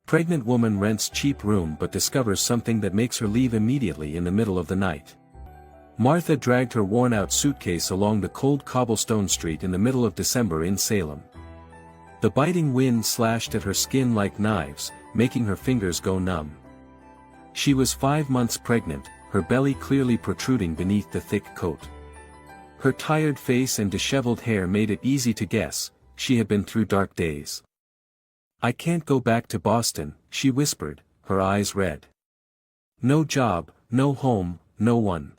Pregnant woman rents cheap room but discovers something that makes her leave immediately in the middle of the night. Martha dragged her worn-out suitcase along the cold cobblestone street in the middle of December in Salem. The biting wind slashed at her skin like knives, making her fingers go numb. She was 5 months pregnant, her belly clearly protruding beneath the thick coat. Her tired face and disheveled hair made it easy to guess, she had been through dark days. "I can't go back to Boston," she whispered, her eyes red. No job, no home, no one.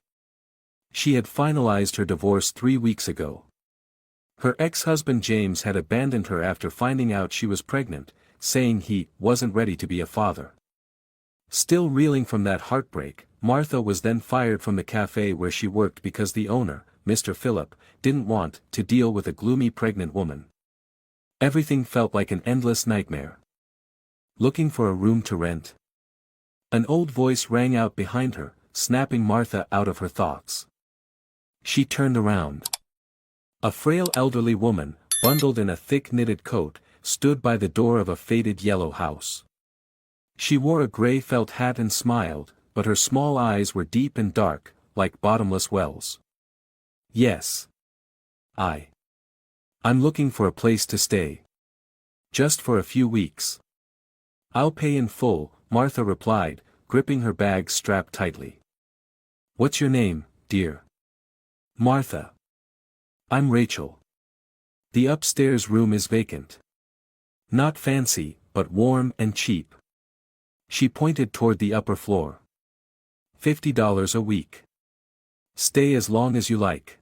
She had finalized her divorce 3 weeks ago. Her ex-husband James had abandoned her after finding out she was pregnant, saying he wasn't ready to be a father. Still reeling from that heartbreak, Martha was then fired from the cafe where she worked because the owner, Mr. Phillip, didn't want to deal with a gloomy pregnant woman. Everything felt like an endless nightmare. Looking for a room to rent? An old voice rang out behind her, snapping Martha out of her thoughts. She turned around. A frail elderly woman, bundled in a thick knitted coat, stood by the door of a faded yellow house. She wore a gray felt hat and smiled, but her small eyes were deep and dark, like bottomless wells. "Yes. I'm looking for a place to stay. Just for a few weeks." "I'll pay in full," Martha replied, gripping her bag strapped tightly. "What's your name, dear?" "Martha." "I'm Rachel. The upstairs room is vacant. Not fancy, but warm and cheap." She pointed toward the upper floor. $50 a week. Stay as long as you like."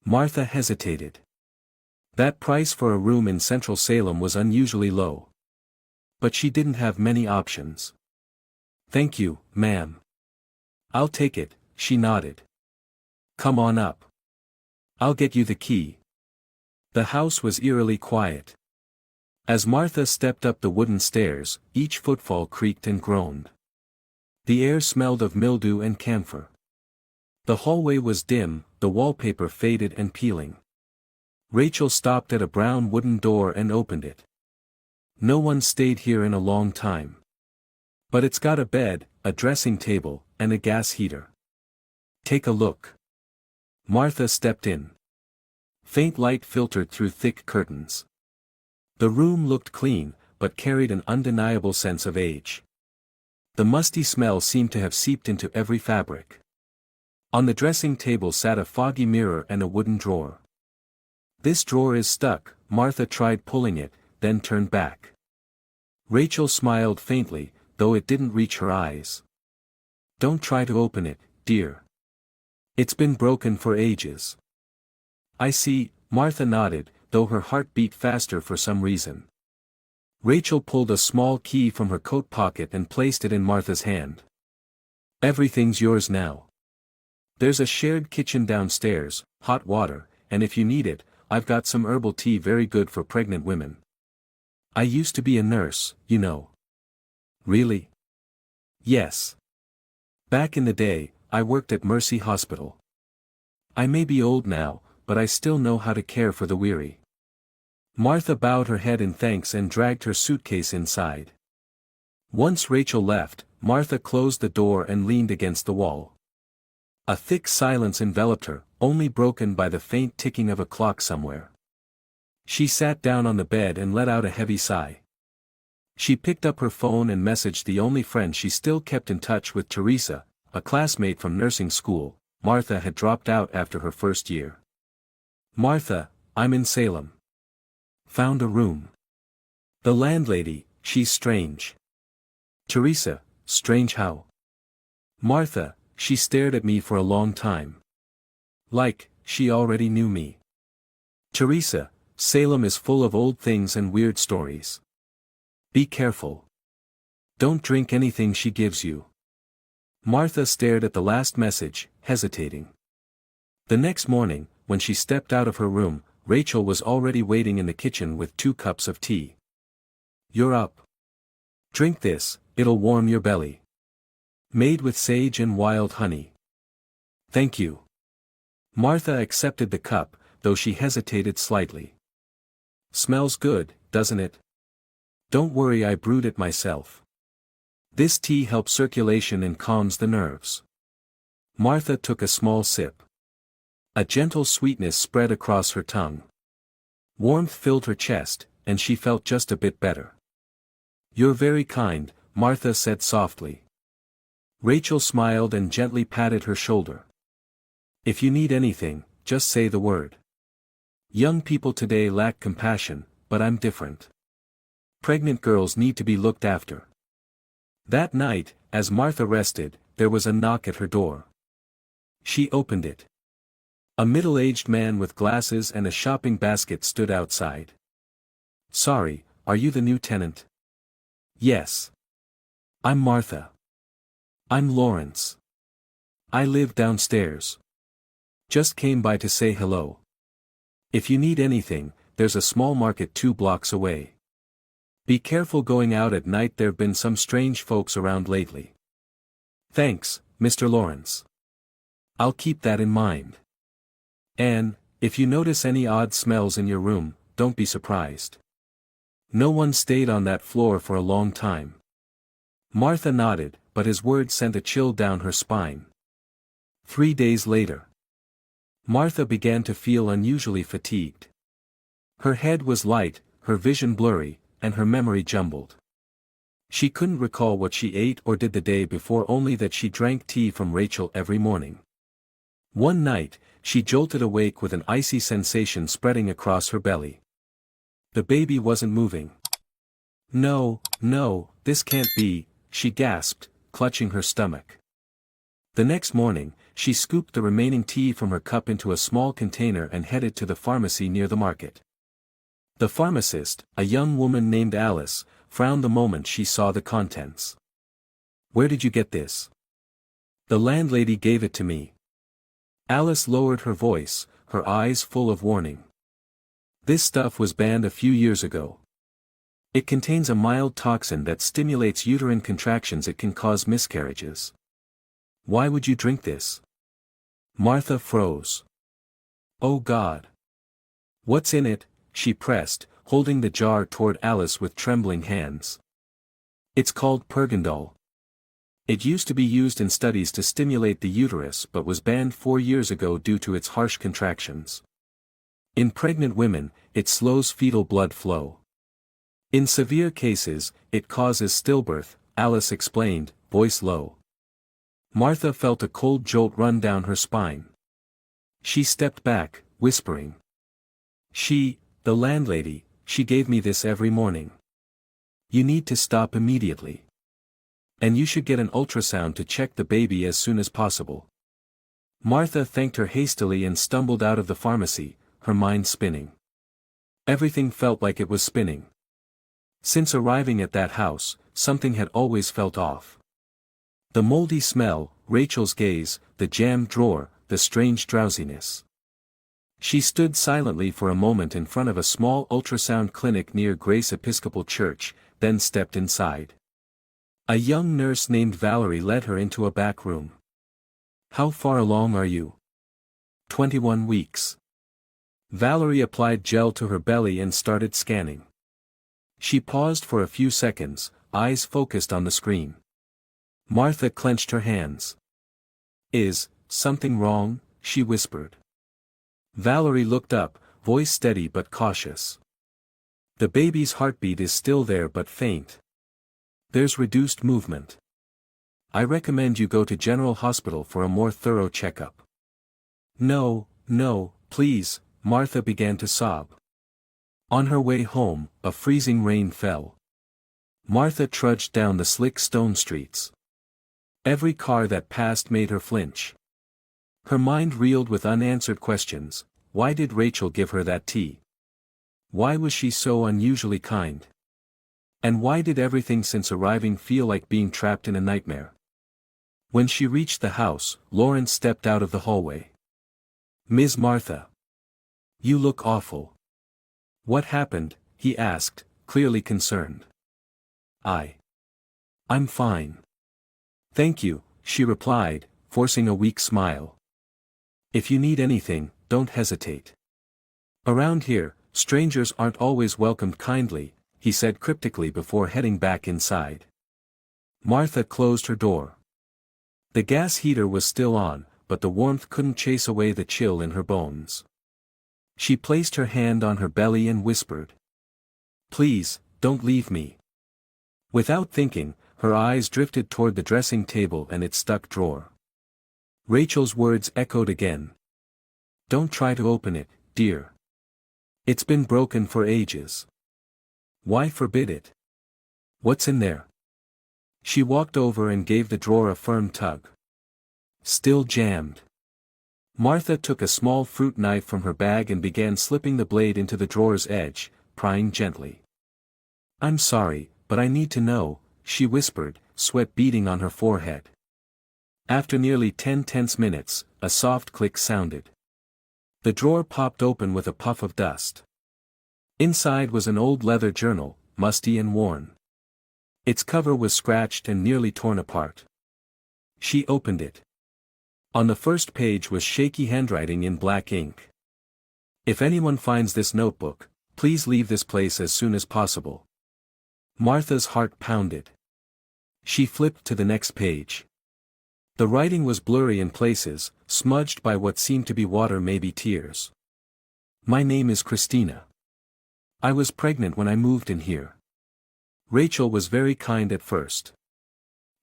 Martha hesitated. That price for a room in central Salem was unusually low. But she didn't have many options. "Thank you, ma'am. I'll take it," she nodded. "Come on up. I'll get you the key." The house was eerily quiet. As Martha stepped up the wooden stairs, each footfall creaked and groaned. The air smelled of mildew and camphor. The hallway was dim, the wallpaper faded and peeling. Rachel stopped at a brown wooden door and opened it. "No one stayed here in a long time. But it's got a bed, a dressing table, and a gas heater. Take a look." Martha stepped in. Faint light filtered through thick curtains. The room looked clean, but carried an undeniable sense of age. The musty smell seemed to have seeped into every fabric. On the dressing table sat a foggy mirror and a wooden drawer. "This drawer is stuck," Martha tried pulling it, then turned back. Rachel smiled faintly, though it didn't reach her eyes. "Don't try to open it, dear. It's been broken for ages." "I see," Martha nodded, though her heart beat faster for some reason. Rachel pulled a small key from her coat pocket and placed it in Martha's hand. "Everything's yours now. There's a shared kitchen downstairs, hot water, and if you need it, I've got some herbal tea very good for pregnant women. I used to be a nurse, you know." "Really?" "Yes. Back in the day, I worked at Mercy Hospital. I may be old now, but I still know how to care for the weary." Martha bowed her head in thanks and dragged her suitcase inside. Once Rachel left, Martha closed the door and leaned against the wall. A thick silence enveloped her, only broken by the faint ticking of a clock somewhere. She sat down on the bed and let out a heavy sigh. She picked up her phone and messaged the only friend she still kept in touch with, Teresa, a classmate from nursing school. Martha had dropped out after her first year. "Martha, I'm in Salem. Found a room. The landlady, she's strange." "Teresa, strange how?" "Martha, she stared at me for a long time. Like, she already knew me." "Teresa, Salem is full of old things and weird stories. Be careful. Don't drink anything she gives you." Martha stared at the last message, hesitating. The next morning, when she stepped out of her room, Rachel was already waiting in the kitchen with 2 cups of tea. "You're up. Drink this, it'll warm your belly. Made with sage and wild honey." "Thank you." Martha accepted the cup, though she hesitated slightly. "Smells good, doesn't it?" Don't worry, I brewed it myself. This tea helps circulation and calms the nerves. Martha took a small sip. A gentle sweetness spread across her tongue. Warmth filled her chest, and she felt just a bit better. You're very kind, Martha said softly. Rachel smiled and gently patted her shoulder. If you need anything, just say the word. Young people today lack compassion, but I'm different. Pregnant girls need to be looked after. That night, as Martha rested, there was a knock at her door. She opened it. A middle-aged man with glasses and a shopping basket stood outside. Sorry, are you the new tenant? Yes. I'm Martha. I'm Lawrence. I live downstairs. Just came by to say hello. If you need anything, there's a small market 2 blocks away. Be careful going out at night, there've been some strange folks around lately. Thanks, Mr. Lawrence. I'll keep that in mind. And, if you notice any odd smells in your room, don't be surprised. No one stayed on that floor for a long time. Martha nodded, but his words sent a chill down her spine. 3 days later. Martha began to feel unusually fatigued. Her head was light, her vision blurry, and her memory jumbled. She couldn't recall what she ate or did the day before, only that she drank tea from Rachel every morning. One night, she jolted awake with an icy sensation spreading across her belly. The baby wasn't moving. No, this can't be, she gasped, clutching her stomach. The next morning, she scooped the remaining tea from her cup into a small container and headed to the pharmacy near the market. The pharmacist, a young woman named Alice, frowned the moment she saw the contents. Where did you get this? The landlady gave it to me. Alice lowered her voice, her eyes full of warning. This stuff was banned a few years ago. It contains a mild toxin that stimulates uterine contractions. It can cause miscarriages. Why would you drink this? Martha froze. Oh God! What's in it? She pressed, holding the jar toward Alice with trembling hands. It's called Pergandol. It used to be used in studies to stimulate the uterus but was banned 4 years ago due to its harsh contractions. In pregnant women, it slows fetal blood flow. In severe cases, it causes stillbirth, Alice explained, voice low. Martha felt a cold jolt run down her spine. She stepped back, whispering. The landlady, she gave me this every morning. You need to stop immediately. And you should get an ultrasound to check the baby as soon as possible. Martha thanked her hastily and stumbled out of the pharmacy, her mind spinning. Everything felt like it was spinning. Since arriving at that house, something had always felt off. The moldy smell, Rachel's gaze, the jammed drawer, the strange drowsiness. She stood silently for a moment in front of a small ultrasound clinic near Grace Episcopal Church, then stepped inside. A young nurse named Valerie led her into a back room. How far along are you? 21 weeks. Valerie applied gel to her belly and started scanning. She paused for a few seconds, eyes focused on the screen. Martha clenched her hands. Is something wrong? She whispered. Valerie looked up, voice steady but cautious. The baby's heartbeat is still there but faint. There's reduced movement. I recommend you go to General Hospital for a more thorough checkup. No, please, Martha began to sob. On her way home, a freezing rain fell. Martha trudged down the slick stone streets. Every car that passed made her flinch. Her mind reeled with unanswered questions. Why did Rachel give her that tea? Why was she so unusually kind? And why did everything since arriving feel like being trapped in a nightmare? When she reached the house, Lawrence stepped out of the hallway. Ms. Martha. You look awful. What happened? He asked, clearly concerned. I'm fine. Thank you, she replied, forcing a weak smile. If you need anything, don't hesitate. Around here, strangers aren't always welcomed kindly, he said cryptically before heading back inside. Martha closed her door. The gas heater was still on, but the warmth couldn't chase away the chill in her bones. She placed her hand on her belly and whispered, "Please, don't leave me." Without thinking, her eyes drifted toward the dressing table and its stuck drawer. Rachel's words echoed again. "Don't try to open it, dear. It's been broken for ages. Why forbid it? What's in there?" She walked over and gave the drawer a firm tug. Still jammed. Martha took a small fruit knife from her bag and began slipping the blade into the drawer's edge, prying gently. "I'm sorry, but I need to know," she whispered, sweat beading on her forehead. After nearly 10 tense minutes, a soft click sounded. The drawer popped open with a puff of dust. Inside was an old leather journal, musty and worn. Its cover was scratched and nearly torn apart. She opened it. On the first page was shaky handwriting in black ink. "If anyone finds this notebook, please leave this place as soon as possible." Martha's heart pounded. She flipped to the next page. The writing was blurry in places, smudged by what seemed to be water, maybe tears. "My name is Christina. I was pregnant when I moved in here. Rachel was very kind at first.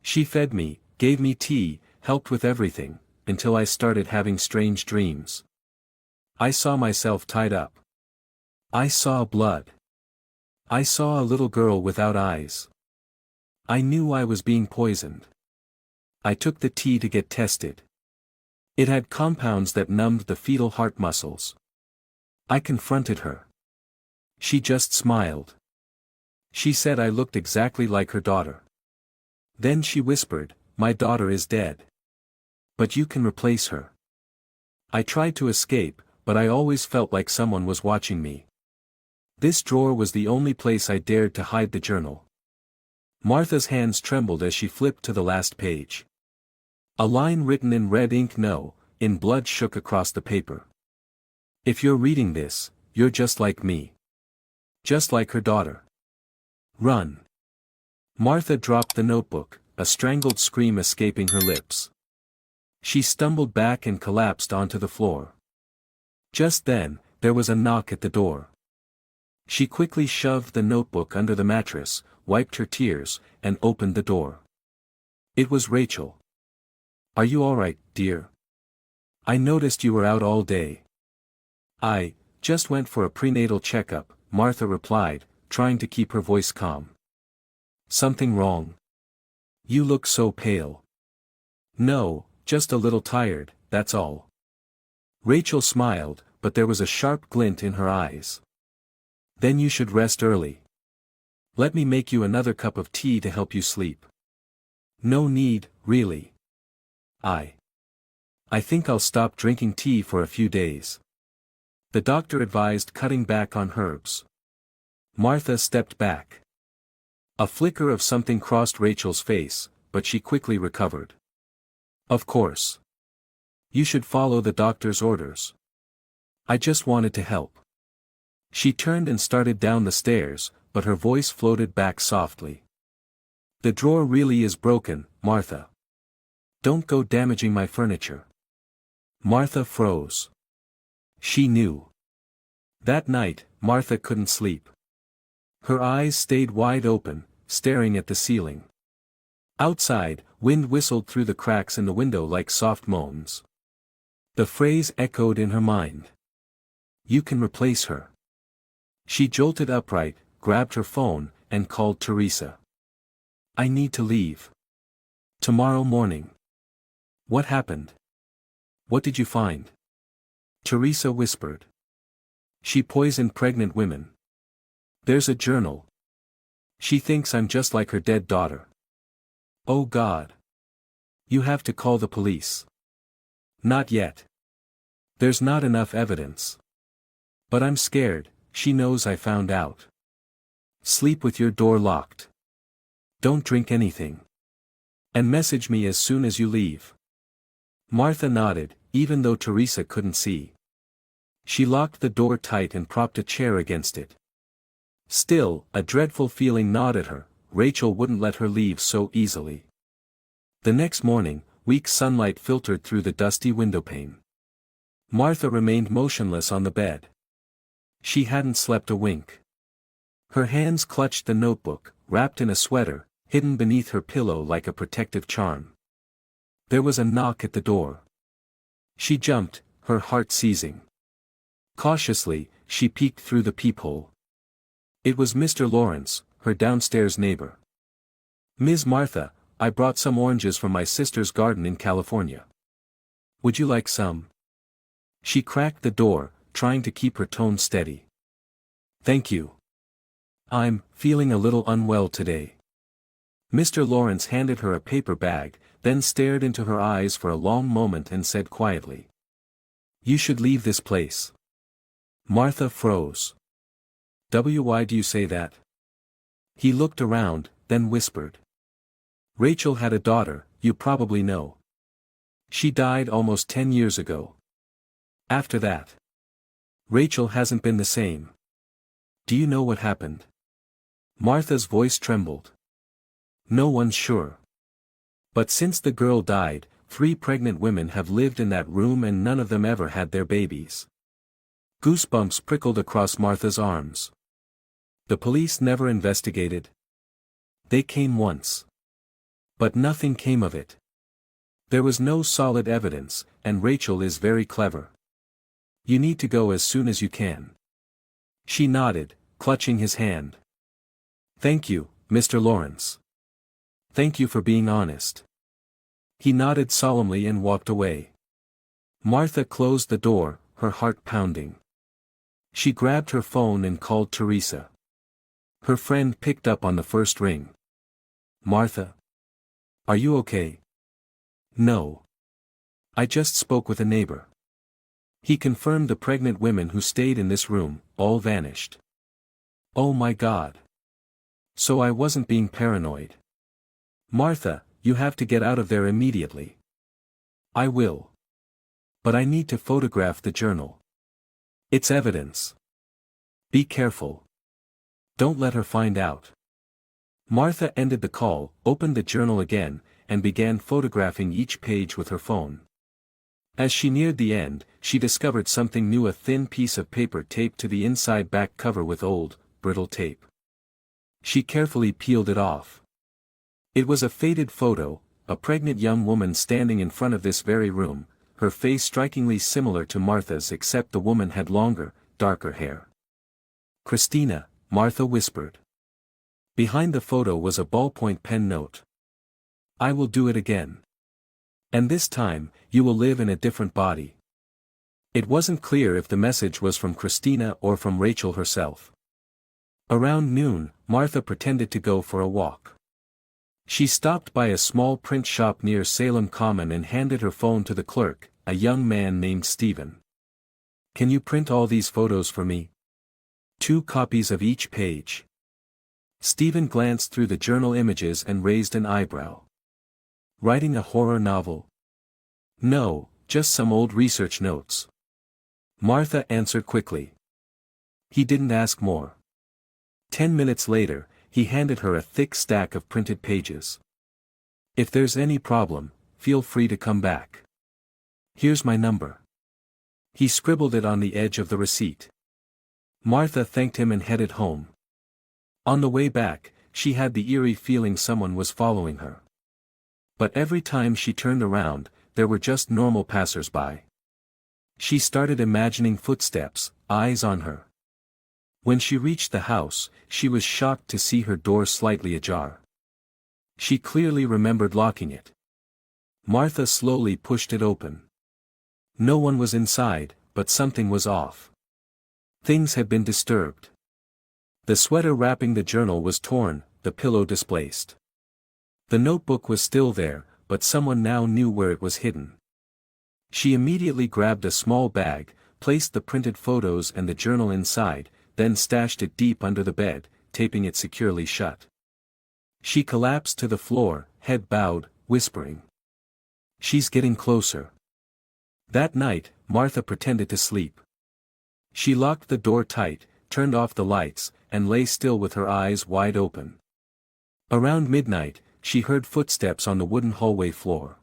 She fed me, gave me tea, helped with everything, until I started having strange dreams. I saw myself tied up. I saw blood. I saw a little girl without eyes. I knew I was being poisoned. I took the tea to get tested. It had compounds that numbed the fetal heart muscles. I confronted her. She just smiled. She said I looked exactly like her daughter. Then she whispered, 'My daughter is dead. But you can replace her.' I tried to escape, but I always felt like someone was watching me. This drawer was the only place I dared to hide the journal." Martha's hands trembled as she flipped to the last page. A line written in red ink, "No," in blood shook across the paper. "If you're reading this, you're just like me. Just like her daughter. Run." Martha dropped the notebook, a strangled scream escaping her lips. She stumbled back and collapsed onto the floor. Just then, there was a knock at the door. She quickly shoved the notebook under the mattress, wiped her tears, and opened the door. It was Rachel. "Are you all right, dear? I noticed you were out all day." "I just went for a prenatal checkup," Martha replied, trying to keep her voice calm. "Something wrong? You look so pale." "No, just a little tired, that's all." Rachel smiled, but there was a sharp glint in her eyes. "Then you should rest early. Let me make you another cup of tea to help you sleep." "No need, really. I think I'll stop drinking tea for a few days. The doctor advised cutting back on herbs." Martha stepped back. A flicker of something crossed Rachel's face, but she quickly recovered. "Of course. You should follow the doctor's orders. I just wanted to help." She turned and started down the stairs, but her voice floated back softly. "The drawer really is broken, Martha. Don't go damaging my furniture." Martha froze. She knew. That night, Martha couldn't sleep. Her eyes stayed wide open, staring at the ceiling. Outside, wind whistled through the cracks in the window like soft moans. The phrase echoed in her mind. "You can replace her." She jolted upright, grabbed her phone, and called Teresa. "I need to leave. Tomorrow morning." "What happened? What did you find?" Teresa whispered. "She poisoned pregnant women. There's a journal. She thinks I'm just like her dead daughter." "Oh God. You have to call the police." "Not yet. There's not enough evidence. But I'm scared, she knows I found out. Sleep with your door locked. Don't drink anything. And message me as soon as you leave." Martha nodded, even though Teresa couldn't see. She locked the door tight and propped a chair against it. Still, a dreadful feeling gnawed at her. Rachel wouldn't let her leave so easily. The next morning, weak sunlight filtered through the dusty windowpane. Martha remained motionless on the bed. She hadn't slept a wink. Her hands clutched the notebook, wrapped in a sweater, hidden beneath her pillow like a protective charm. There was a knock at the door. She jumped, her heart seizing. Cautiously, she peeked through the peephole. It was Mr. Lawrence, her downstairs neighbor. "Ms. Martha, I brought some oranges from my sister's garden in California. Would you like some?" She cracked the door, trying to keep her tone steady. "Thank you. I'm feeling a little unwell today." Mr. Lawrence handed her a paper bag, then stared into her eyes for a long moment and said quietly, "You should leave this place." Martha froze. "Why do you say that?" He looked around, then whispered. "Rachel had a daughter, you probably know. She died almost 10 years ago. After that, Rachel hasn't been the same. Do you know what happened?" Martha's voice trembled. "No one's sure. But since the girl died, 3 pregnant women have lived in that room and none of them ever had their babies." Goosebumps prickled across Martha's arms. "The police never investigated?" "They came once. But nothing came of it. There was no solid evidence, and Rachel is very clever. You need to go as soon as you can." She nodded, clutching his hand. "Thank you, Mr. Lawrence. Thank you for being honest." He nodded solemnly and walked away. Martha closed the door, her heart pounding. She grabbed her phone and called Teresa. Her friend picked up on the first ring. "Martha? Are you okay?" "No. I just spoke with a neighbor. He confirmed the pregnant women who stayed in this room, all vanished." "Oh my God. So I wasn't being paranoid." "Martha, you have to get out of there immediately." "I will. But I need to photograph the journal. It's evidence. Be careful. Don't let her find out." Martha ended the call, opened the journal again, and began photographing each page with her phone. As she neared the end, she discovered something new: a thin piece of paper taped to the inside back cover with old, brittle tape. She carefully peeled it off. It was a faded photo, a pregnant young woman standing in front of this very room, her face strikingly similar to Martha's except the woman had longer, darker hair. "Christina," Martha whispered. Behind the photo was a ballpoint pen note. "I will do it again. And this time, you will live in a different body." It wasn't clear if the message was from Christina or from Rachel herself. Around noon, Martha pretended to go for a walk. She stopped by a small print shop near Salem Common and handed her phone to the clerk, a young man named Stephen. "Can you print all these photos for me? 2 copies of each page." Stephen glanced through the journal images and raised an eyebrow. "Writing a horror novel?" "No, just some old research notes." Martha answered quickly. He didn't ask more. 10 minutes later, he handed her a thick stack of printed pages. "If there's any problem, feel free to come back. Here's my number." He scribbled it on the edge of the receipt. Martha thanked him and headed home. On the way back, she had the eerie feeling someone was following her. But every time she turned around, there were just normal passers-by. She started imagining footsteps, eyes on her. When she reached the house, she was shocked to see her door slightly ajar. She clearly remembered locking it. Martha slowly pushed it open. No one was inside, but something was off. Things had been disturbed. The sweater wrapping the journal was torn, the pillow displaced. The notebook was still there, but someone now knew where it was hidden. She immediately grabbed a small bag, placed the printed photos and the journal inside, then stashed it deep under the bed, taping it securely shut. She collapsed to the floor, head bowed, whispering, "She's getting closer." That night, Martha pretended to sleep. She locked the door tight, turned off the lights, and lay still with her eyes wide open. Around midnight, she heard footsteps on the wooden hallway floor.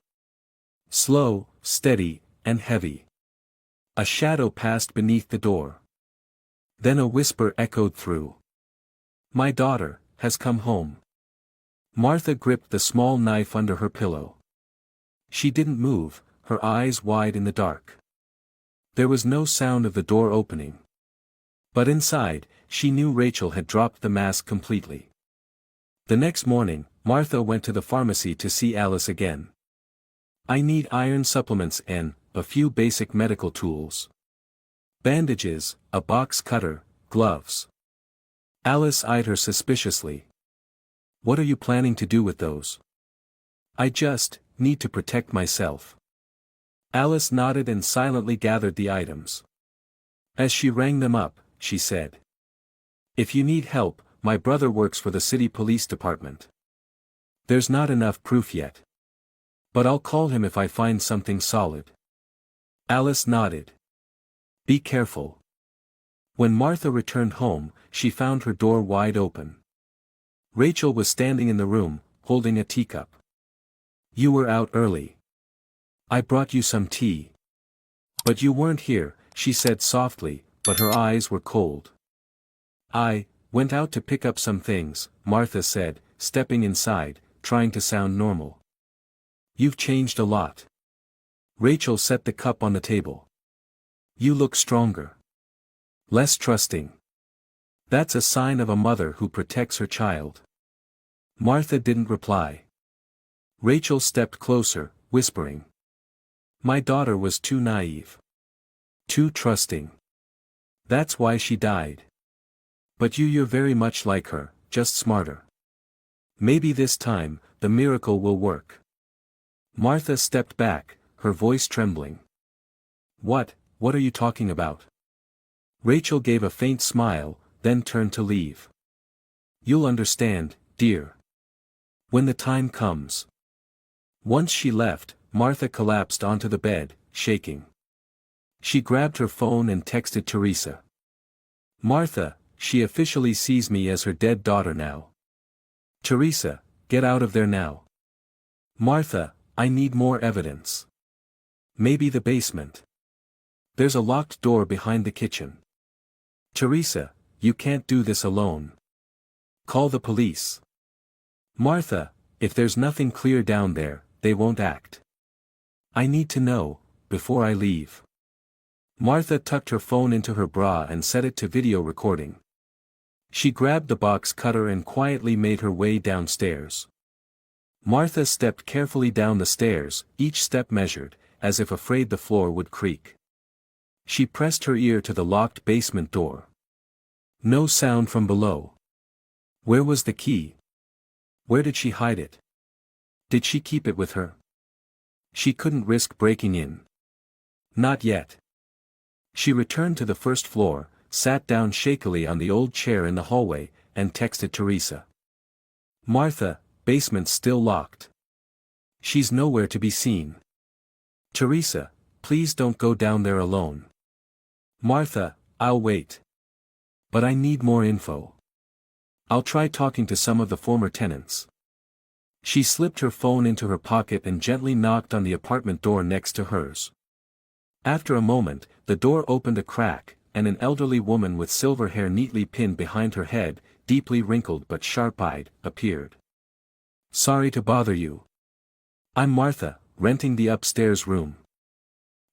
Slow, steady, and heavy. A shadow passed beneath the door. Then a whisper echoed through. "My daughter has come home." Martha gripped the small knife under her pillow. She didn't move, her eyes wide in the dark. There was no sound of the door opening. But inside, she knew Rachel had dropped the mask completely. The next morning, Martha went to the pharmacy to see Alice again. "I need iron supplements and a few basic medical tools. Bandages, a box cutter, gloves." Alice eyed her suspiciously. "What are you planning to do with those?" "I just need to protect myself." Alice nodded and silently gathered the items. As she rang them up, she said, "If you need help, my brother works for the city police department. There's not enough proof yet. But I'll call him if I find something solid." Alice nodded. "Be careful." When Martha returned home, she found her door wide open. Rachel was standing in the room, holding a teacup. "You were out early. I brought you some tea." "But you weren't here," she said softly, but her eyes were cold. "I went out to pick up some things," Martha said, stepping inside, trying to sound normal. "You've changed a lot." Rachel set the cup on the table. "You look stronger. Less trusting. That's a sign of a mother who protects her child." Martha didn't reply. Rachel stepped closer, whispering. "My daughter was too naive. Too trusting. That's why she died. But you're very much like her, just smarter. Maybe this time, the miracle will work." Martha stepped back, her voice trembling. What are you talking about?" Rachel gave a faint smile, then turned to leave. "You'll understand, dear. When the time comes." Once she left, Martha collapsed onto the bed, shaking. She grabbed her phone and texted Teresa. "Martha, she officially sees me as her dead daughter now. Teresa, get out of there now. Martha, I need more evidence. Maybe the basement. There's a locked door behind the kitchen. Teresa, you can't do this alone. Call the police. Martha, if there's nothing clear down there, they won't act. I need to know, before I leave." Martha tucked her phone into her bra and set it to video recording. She grabbed the box cutter and quietly made her way downstairs. Martha stepped carefully down the stairs, each step measured, as if afraid the floor would creak. She pressed her ear to the locked basement door. No sound from below. Where was the key? Where did she hide it? Did she keep it with her? She couldn't risk breaking in. Not yet. She returned to the first floor, sat down shakily on the old chair in the hallway, and texted Teresa. "Martha, basement's still locked. She's nowhere to be seen. Teresa, please don't go down there alone. Martha, I'll wait. But I need more info. I'll try talking to some of the former tenants." She slipped her phone into her pocket and gently knocked on the apartment door next to hers. After a moment, the door opened a crack, and an elderly woman with silver hair neatly pinned behind her head, deeply wrinkled but sharp-eyed, appeared. "Sorry to bother you. I'm Martha, renting the upstairs room."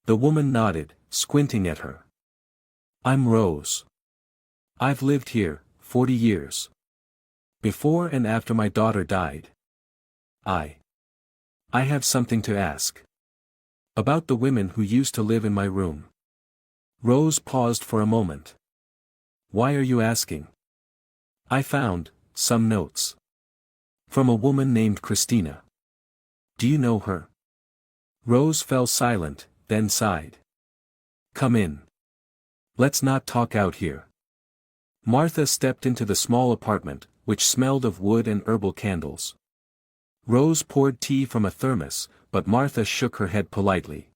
The woman nodded, squinting at her. "I'm Rose. I've lived here, 40 years. Before and after my daughter died. I have something to ask. About the women who used to live in my room." Rose paused for a moment. "Why are you asking?" "I found some notes. From a woman named Christina. Do you know her?" Rose fell silent, then sighed. "Come in. Let's not talk out here." Martha stepped into the small apartment, which smelled of wood and herbal candles. Rose poured tea from a thermos, but Martha shook her head politely.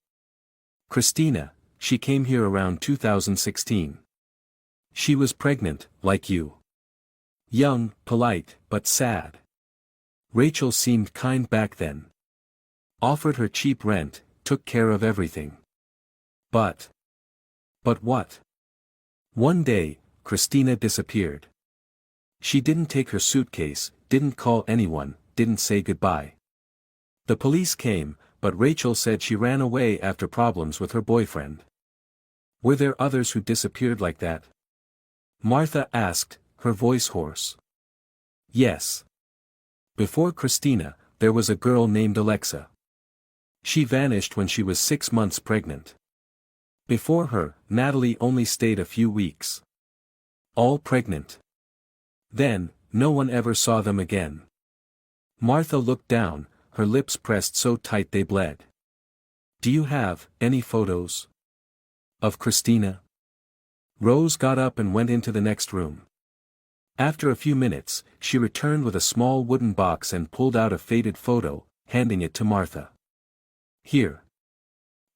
"Christina, she came here around 2016. She was pregnant, like you. Young, polite, but sad. Rachel seemed kind back then. Offered her cheap rent, took care of everything. But what? One day, Christina disappeared. She didn't take her suitcase, didn't call anyone, didn't say goodbye. The police came, but Rachel said she ran away after problems with her boyfriend. Were there others who disappeared like that? Martha asked, her voice hoarse. Yes. Before Christina, there was a girl named Alexa. She vanished when she was 6 months pregnant. Before her, Natalie only stayed a few weeks. All pregnant. Then, no one ever saw them again. Martha looked down, her lips pressed so tight they bled. Do you have any photos of Christina? Rose got up and went into the next room. After a few minutes, she returned with a small wooden box and pulled out a faded photo, handing it to Martha. Here.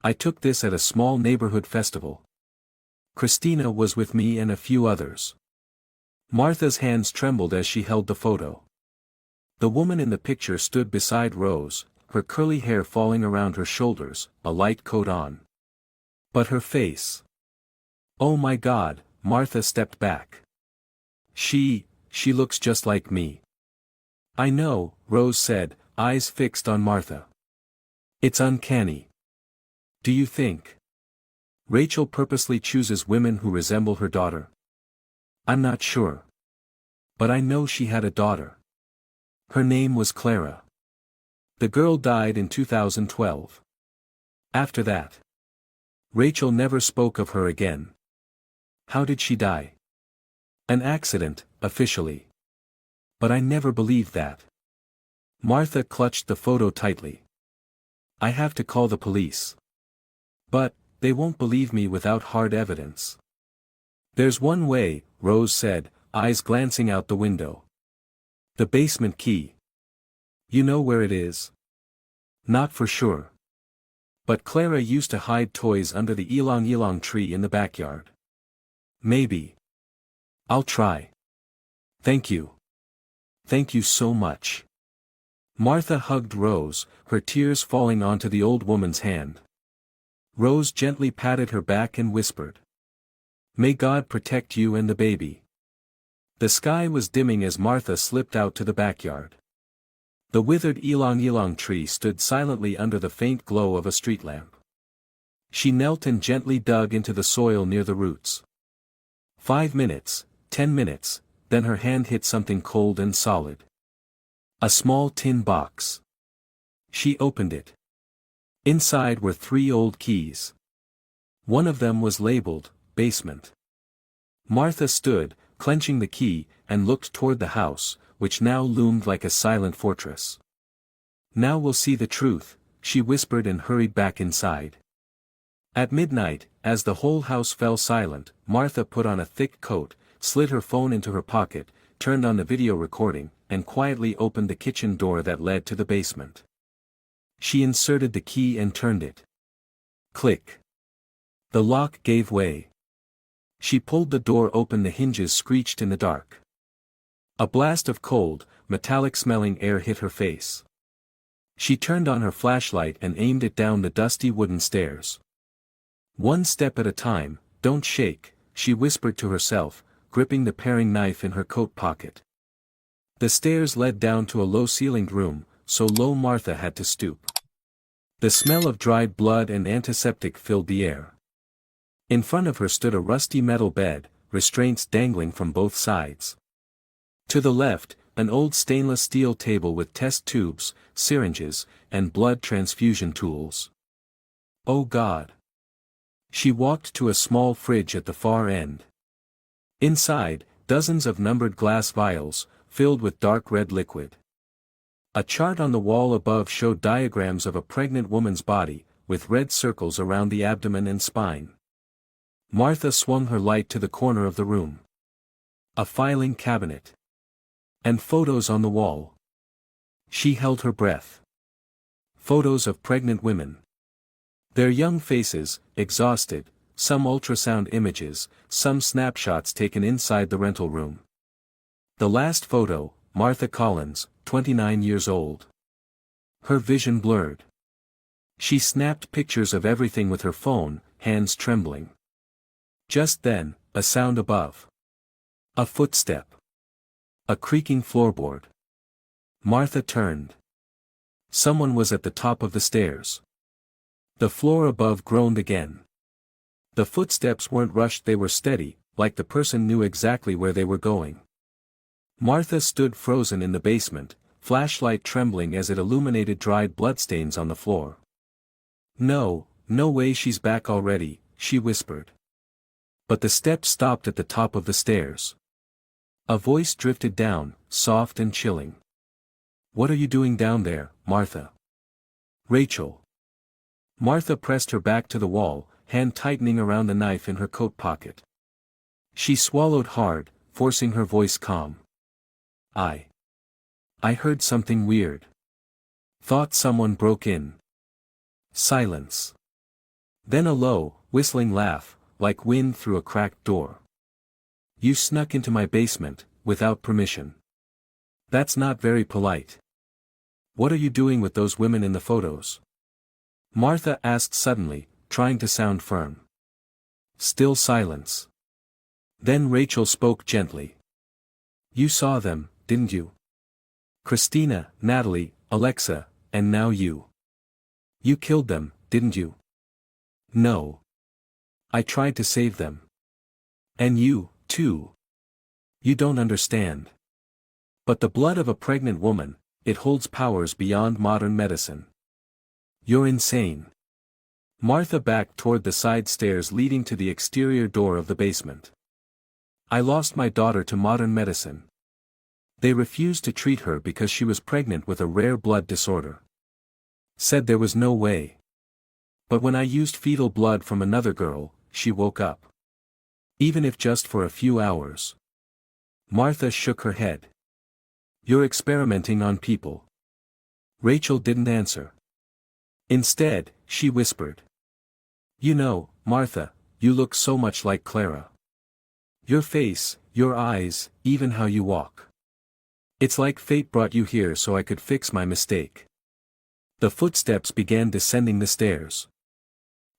I took this at a small neighborhood festival. Christina was with me and a few others. Martha's hands trembled as she held the photo. The woman in the picture stood beside Rose, her curly hair falling around her shoulders, a light coat on. But her face. Oh my God, Martha stepped back. She looks just like me. I know, Rose said, eyes fixed on Martha. It's uncanny. Do you think Rachel purposely chooses women who resemble her daughter? I'm not sure. But I know she had a daughter. Her name was Clara. The girl died in 2012. After that, Rachel never spoke of her again. How did she die? An accident, officially. But I never believed that. Martha clutched the photo tightly. I have to call the police. But, they won't believe me without hard evidence. There's one way, Rose said, eyes glancing out the window. The basement key. You know where it is? Not for sure. But Clara used to hide toys under the ylang-ylang tree in the backyard. Maybe. I'll try. Thank you. Thank you so much. Martha hugged Rose, her tears falling onto the old woman's hand. Rose gently patted her back and whispered. May God protect you and the baby. The sky was dimming as Martha slipped out to the backyard. The withered ylang-ylang tree stood silently under the faint glow of a street lamp. She knelt and gently dug into the soil near the roots. 5 minutes, 10 minutes, then her hand hit something cold and solid. A small tin box. She opened it. Inside were 3 old keys. One of them was labeled, basement. Martha stood, clenching the key, and looked toward the house, which now loomed like a silent fortress. Now we'll see the truth, she whispered and hurried back inside. At midnight, as the whole house fell silent, Martha put on a thick coat, slid her phone into her pocket, turned on the video recording, and quietly opened the kitchen door that led to the basement. She inserted the key and turned it. Click. The lock gave way. She pulled the door open, the hinges screeched in the dark. A blast of cold, metallic-smelling air hit her face. She turned on her flashlight and aimed it down the dusty wooden stairs. One step at a time, don't shake, she whispered to herself, gripping the paring knife in her coat pocket. The stairs led down to a low-ceilinged room, so low Martha had to stoop. The smell of dried blood and antiseptic filled the air. In front of her stood a rusty metal bed, restraints dangling from both sides. To the left, an old stainless steel table with test tubes, syringes, and blood transfusion tools. Oh God! She walked to a small fridge at the far end. Inside, dozens of numbered glass vials, filled with dark red liquid. A chart on the wall above showed diagrams of a pregnant woman's body, with red circles around the abdomen and spine. Martha swung her light to the corner of the room. A filing cabinet. And photos on the wall. She held her breath. Photos of pregnant women. Their young faces, exhausted, some ultrasound images, some snapshots taken inside the rental room. The last photo, Martha Collins, 29 years old. Her vision blurred. She snapped pictures of everything with her phone, hands trembling. Just then, a sound above. A footstep. A creaking floorboard. Martha turned. Someone was at the top of the stairs. The floor above groaned again. The footsteps weren't rushed, they were steady, like the person knew exactly where they were going. Martha stood frozen in the basement, flashlight trembling as it illuminated dried bloodstains on the floor. No, no way, she's back already, she whispered. But the steps stopped at the top of the stairs. A voice drifted down, soft and chilling. What are you doing down there, Martha? Rachel. Martha pressed her back to the wall, hand tightening around the knife in her coat pocket. She swallowed hard, forcing her voice calm. I heard something weird. Thought someone broke in. Silence. Then a low, whistling laugh, like wind through a cracked door. You snuck into my basement, without permission. That's not very polite. What are you doing with those women in the photos? Martha asked suddenly, trying to sound firm. Still silence. Then Rachel spoke gently. You saw them, didn't you? Christina, Natalie, Alexa, and now you. You killed them, didn't you? No. I tried to save them. And you, too. You don't understand. But the blood of a pregnant woman, it holds powers beyond modern medicine. You're insane. Martha backed toward the side stairs leading to the exterior door of the basement. I lost my daughter to modern medicine. They refused to treat her because she was pregnant with a rare blood disorder. Said there was no way. But when I used fetal blood from another girl, she woke up. Even if just for a few hours. Martha shook her head. You're experimenting on people. Rachel didn't answer. Instead, she whispered. You know, Martha, you look so much like Clara. Your face, your eyes, even how you walk. It's like fate brought you here so I could fix my mistake. The footsteps began descending the stairs.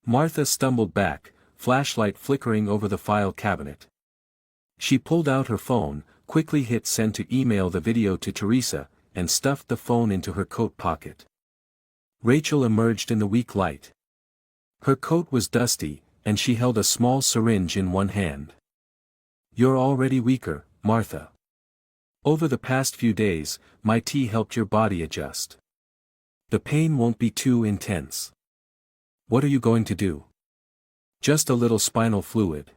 Martha stumbled back, flashlight flickering over the file cabinet. She pulled out her phone, quickly hit send to email the video to Teresa, and stuffed the phone into her coat pocket. Rachel emerged in the weak light. Her coat was dusty, and she held a small syringe in one hand. You're already weaker, Martha. Over the past few days, my tea helped your body adjust. The pain won't be too intense. What are you going to do? Just a little spinal fluid.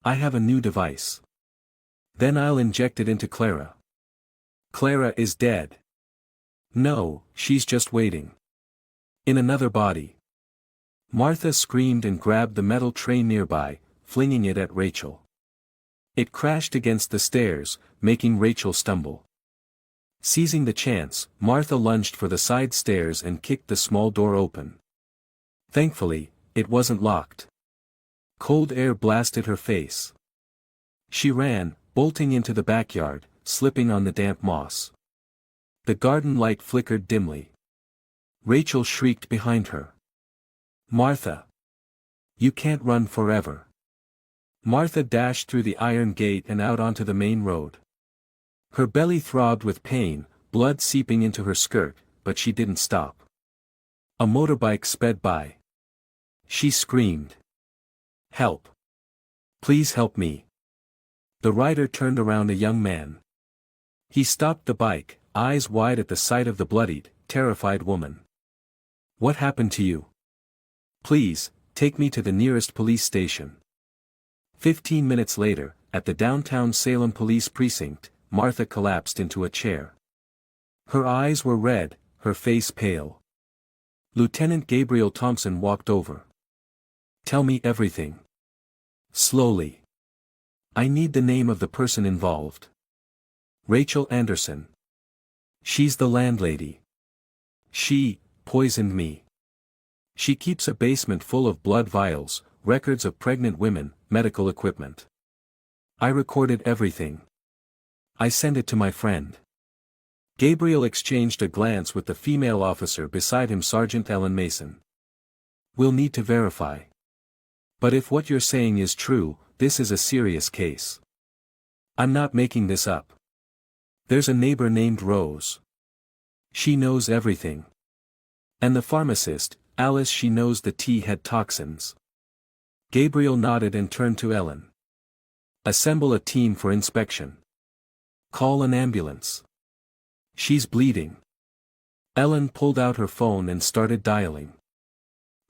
I have a new device. Then I'll inject it into Clara. Clara is dead. No, she's just waiting. In another body. Martha screamed and grabbed the metal tray nearby, flinging it at Rachel. It crashed against the stairs, making Rachel stumble. Seizing the chance, Martha lunged for the side stairs and kicked the small door open. Thankfully, it wasn't locked. Cold air blasted her face. She ran, bolting into the backyard, slipping on the damp moss. The garden light flickered dimly. Rachel shrieked behind her. Martha! You can't run forever. Martha dashed through the iron gate and out onto the main road. Her belly throbbed with pain, blood seeping into her skirt, but she didn't stop. A motorbike sped by. She screamed. Help! Please help me. The rider turned around a young man. He stopped the bike, eyes wide at the sight of the bloodied, terrified woman. What happened to you? Please, take me to the nearest police station. 15 minutes later, at the downtown Salem police precinct, Martha collapsed into a chair. Her eyes were red, her face pale. Lieutenant Gabriel Thompson walked over. Tell me everything. Slowly. I need the name of the person involved. Rachel Anderson. She's the landlady. She poisoned me. She keeps a basement full of blood vials, records of pregnant women, medical equipment. I recorded everything. I sent it to my friend. Gabriel exchanged a glance with the female officer beside him, Sergeant Ellen Mason. We'll need to verify. But if what you're saying is true, this is a serious case. I'm not making this up. There's a neighbor named Rose. She knows everything. And the pharmacist, Alice, she knows the tea had toxins. Gabriel nodded and turned to Ellen. Assemble a team for inspection. Call an ambulance. She's bleeding. Ellen pulled out her phone and started dialing.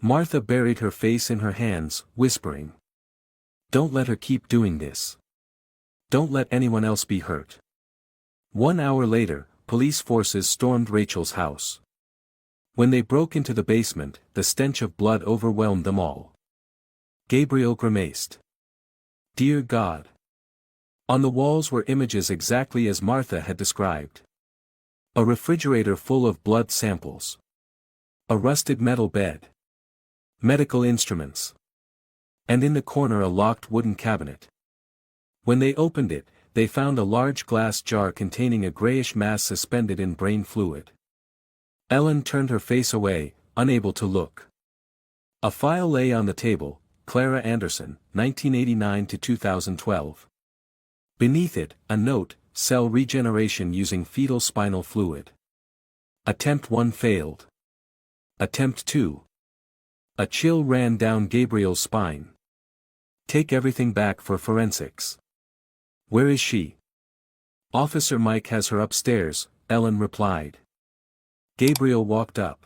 Martha buried her face in her hands, whispering. Don't let her keep doing this. Don't let anyone else be hurt. 1 hour later, police forces stormed Rachel's house. When they broke into the basement, the stench of blood overwhelmed them all. Gabriel grimaced. Dear God. On the walls were images exactly as Martha had described. A refrigerator full of blood samples. A rusted metal bed. Medical instruments. And in the corner a locked wooden cabinet. When they opened it, they found a large glass jar containing a grayish mass suspended in brain fluid. Ellen turned her face away, unable to look. A file lay on the table, Clara Anderson, 1989 to 2012. Beneath it, a note, cell regeneration using fetal spinal fluid. Attempt 1 failed. Attempt 2. A chill ran down Gabriel's spine. Take everything back for forensics. Where is she? Officer Mike has her upstairs, Ellen replied. Gabriel walked up.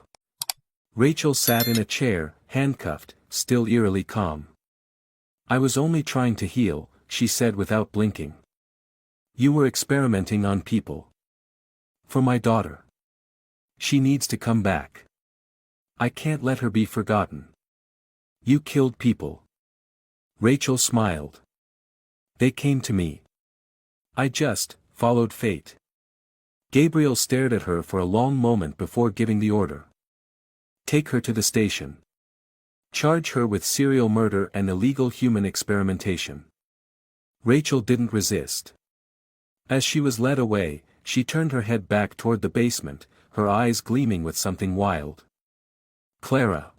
Rachel sat in a chair, handcuffed, still eerily calm. I was only trying to heal, she said without blinking. You were experimenting on people. For my daughter. She needs to come back. I can't let her be forgotten. You killed people. Rachel smiled. They came to me. I just followed fate. Gabriel stared at her for a long moment before giving the order. Take her to the station. Charge her with serial murder and illegal human experimentation. Rachel didn't resist. As she was led away, she turned her head back toward the basement, her eyes gleaming with something wild. Clara.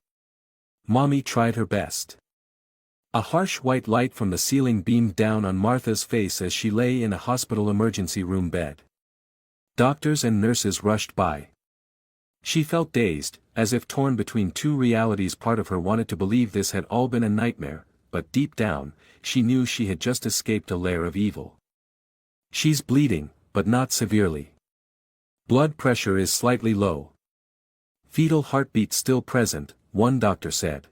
Mommy tried her best. A harsh white light from the ceiling beamed down on Martha's face as she lay in a hospital emergency room bed. Doctors and nurses rushed by. She felt dazed, as if torn between two realities. Part of her wanted to believe this had all been a nightmare, but deep down, she knew she had just escaped a lair of evil. She's bleeding, but not severely. Blood pressure is slightly low. Fetal heartbeat still present, one doctor said.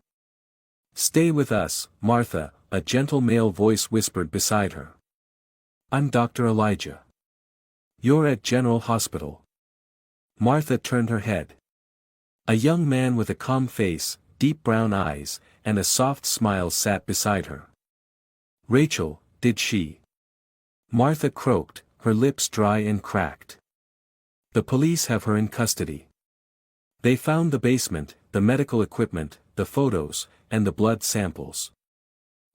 Stay with us, Martha, a gentle male voice whispered beside her. I'm Dr. Elijah. You're at General Hospital. Martha turned her head. A young man with a calm face, deep brown eyes, and a soft smile sat beside her. Rachel, did she? Martha croaked, her lips dry and cracked. The police have her in custody. They found the basement, the medical equipment, the photos, and the blood samples.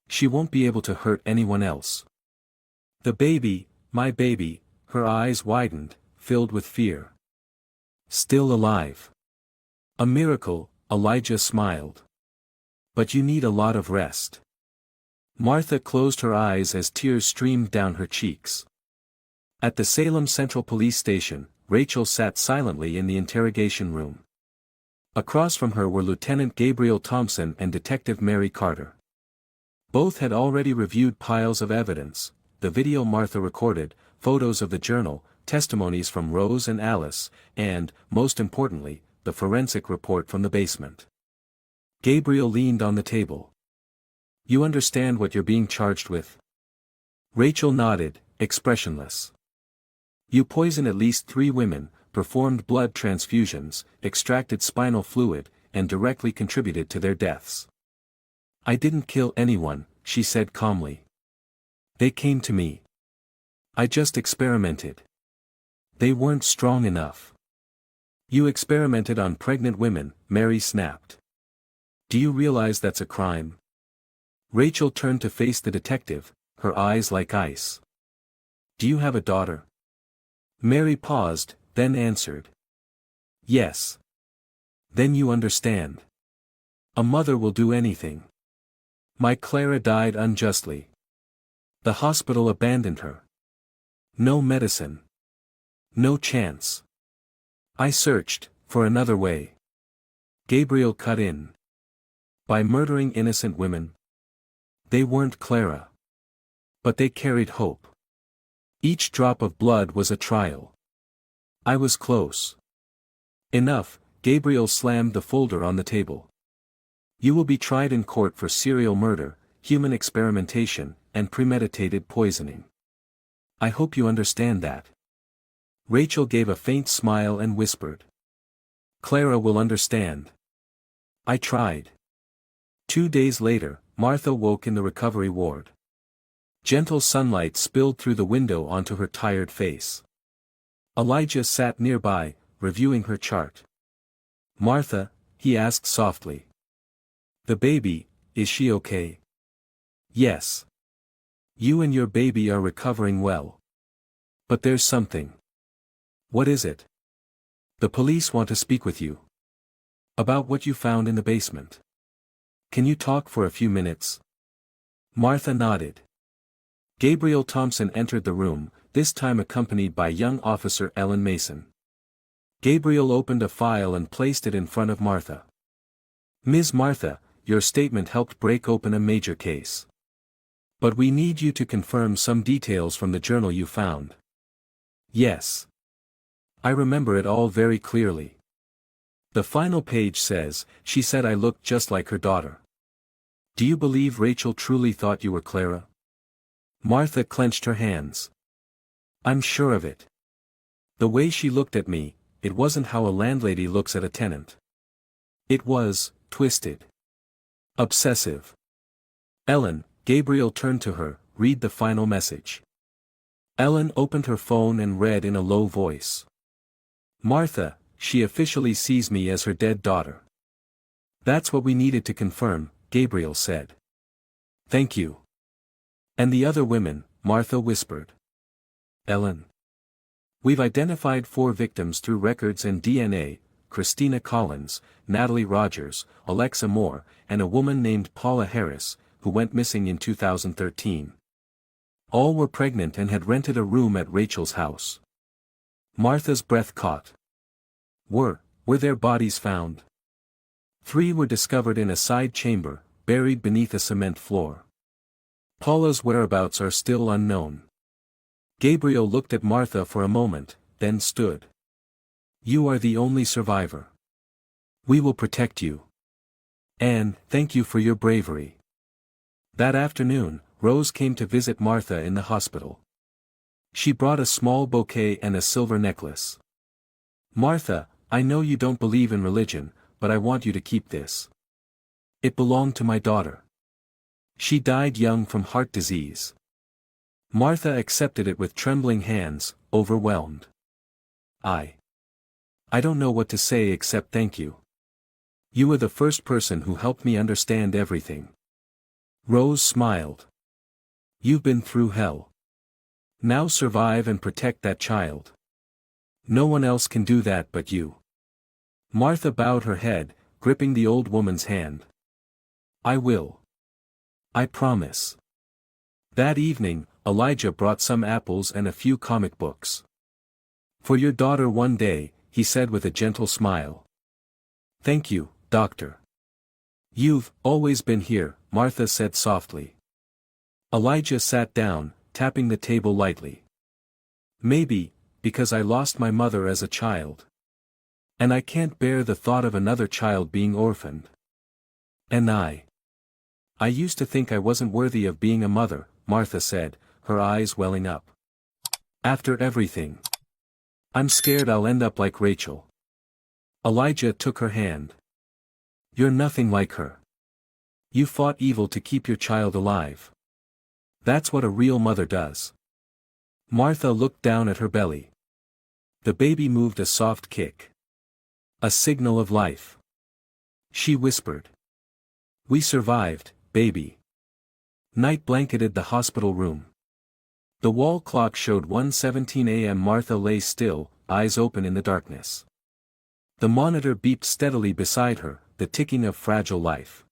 She won't be able to hurt anyone else. The baby, my baby, her eyes widened, filled with fear. Still alive. A miracle, Elijah smiled. But you need a lot of rest. Martha closed her eyes as tears streamed down her cheeks. At the Salem Central Police Station, Rachel sat silently in the interrogation room. Across from her were Lieutenant Gabriel Thompson and Detective Mary Carter. Both had already reviewed piles of evidence, the video Martha recorded, photos of the journal, testimonies from Rose and Alice, and, most importantly, the forensic report from the basement. Gabriel leaned on the table. You understand what you're being charged with? Rachel nodded, expressionless. You poisoned at least 3 women, performed blood transfusions, extracted spinal fluid, and directly contributed to their deaths. I didn't kill anyone, she said calmly. They came to me. I just experimented. They weren't strong enough. You experimented on pregnant women, Mary snapped. Do you realize that's a crime? Rachel turned to face the detective, her eyes like ice. Do you have a daughter? Mary paused, then answered. Yes. Then you understand. A mother will do anything. My Clara died unjustly. The hospital abandoned her. No medicine. No chance. I searched, for another way. Gabriel cut in. By murdering innocent women. They weren't Clara. But they carried hope. Each drop of blood was a trial. I was close. Enough, Gabriel slammed the folder on the table. You will be tried in court for serial murder, human experimentation, and premeditated poisoning. I hope you understand that. Rachel gave a faint smile and whispered. Clara will understand. I tried. 2 days later, Martha woke in the recovery ward. Gentle sunlight spilled through the window onto her tired face. Elijah sat nearby, reviewing her chart. Martha, he asked softly. The baby, is she okay? Yes. You and your baby are recovering well. But there's something. What is it? The police want to speak with you. About what you found in the basement. Can you talk for a few minutes? Martha nodded. Gabriel Thompson entered the room, this time accompanied by young officer Ellen Mason. Gabriel opened a file and placed it in front of Martha. Ms. Martha, your statement helped break open a major case. But we need you to confirm some details from the journal you found. Yes. I remember it all very clearly. The final page says, she said I looked just like her daughter. Do you believe Rachel truly thought you were Clara? Martha clenched her hands. I'm sure of it. The way she looked at me, it wasn't how a landlady looks at a tenant. It was, twisted. Obsessive. Ellen, Gabriel turned to her, read the final message. Ellen opened her phone and read in a low voice. Martha, she officially sees me as her dead daughter. That's what we needed to confirm, Gabriel said. Thank you. And the other women, Martha whispered. Ellen. We've identified 4 victims through records and DNA, Christina Collins, Natalie Rogers, Alexa Moore, and a woman named Paula Harris, who went missing in 2013. All were pregnant and had rented a room at Rachel's house. Martha's breath caught. Were their bodies found? 3 were discovered in a side chamber, buried beneath a cement floor. Paula's whereabouts are still unknown. Gabriel looked at Martha for a moment, then stood. You are the only survivor. We will protect you. And, thank you for your bravery. That afternoon, Rose came to visit Martha in the hospital. She brought a small bouquet and a silver necklace. Martha, I know you don't believe in religion, but I want you to keep this. It belonged to my daughter. She died young from heart disease. Martha accepted it with trembling hands, overwhelmed. I don't know what to say except thank you. You were the first person who helped me understand everything. Rose smiled. You've been through hell. Now survive and protect that child. No one else can do that but you. Martha bowed her head, gripping the old woman's hand. I will. I promise. That evening, Elijah brought some apples and a few comic books. For your daughter one day, he said with a gentle smile. Thank you, Doctor. You've always been here, Martha said softly. Elijah sat down, tapping the table lightly. Maybe, because I lost my mother as a child. And I can't bear the thought of another child being orphaned. And I used to think I wasn't worthy of being a mother, Martha said, her eyes welling up. After everything. I'm scared I'll end up like Rachel. Elijah took her hand. You're nothing like her. You fought evil to keep your child alive. That's what a real mother does. Martha looked down at her belly. The baby moved a soft kick. A signal of life. She whispered. We survived, baby. Night blanketed the hospital room. The wall clock showed 1:17 a.m. Martha lay still, eyes open in the darkness. The monitor beeped steadily beside her, the ticking of fragile life.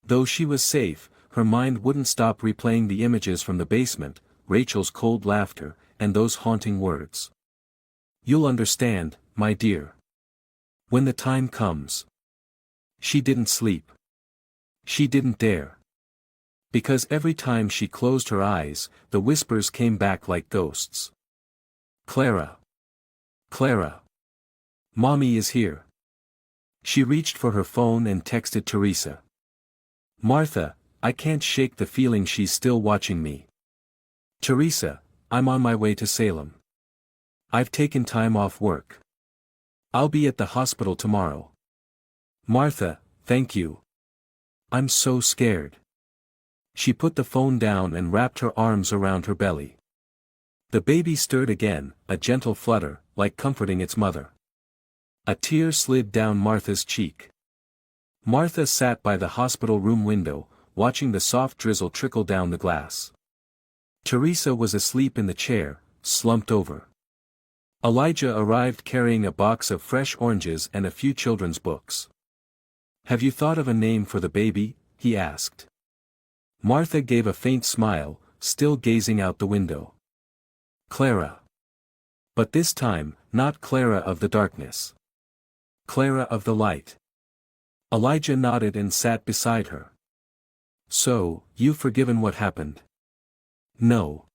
Though she was safe, her mind wouldn't stop replaying the images from the basement, Rachel's cold laughter, and those haunting words. "You'll understand, my dear. When the time comes." She didn't sleep. She didn't dare. Because every time she closed her eyes, the whispers came back like ghosts. "Clara. Clara. Mommy is here." She reached for her phone and texted Teresa. "Martha, I can't shake the feeling she's still watching me. Teresa, I'm on my way to Salem. I've taken time off work. I'll be at the hospital tomorrow. Martha, thank you. I'm so scared." She put the phone down and wrapped her arms around her belly. The baby stirred again, a gentle flutter, like comforting its mother. A tear slid down Martha's cheek. Martha sat by the hospital room window, watching the soft drizzle trickle down the glass. Teresa was asleep in the chair, slumped over. Elijah arrived carrying a box of fresh oranges and a few children's books. "Have you thought of a name for the baby?" he asked. Martha gave a faint smile, still gazing out the window. "Clara." But this time, not Clara of the darkness. Clara of the light. Elijah nodded and sat beside her. "So, you've forgiven what happened?" "No.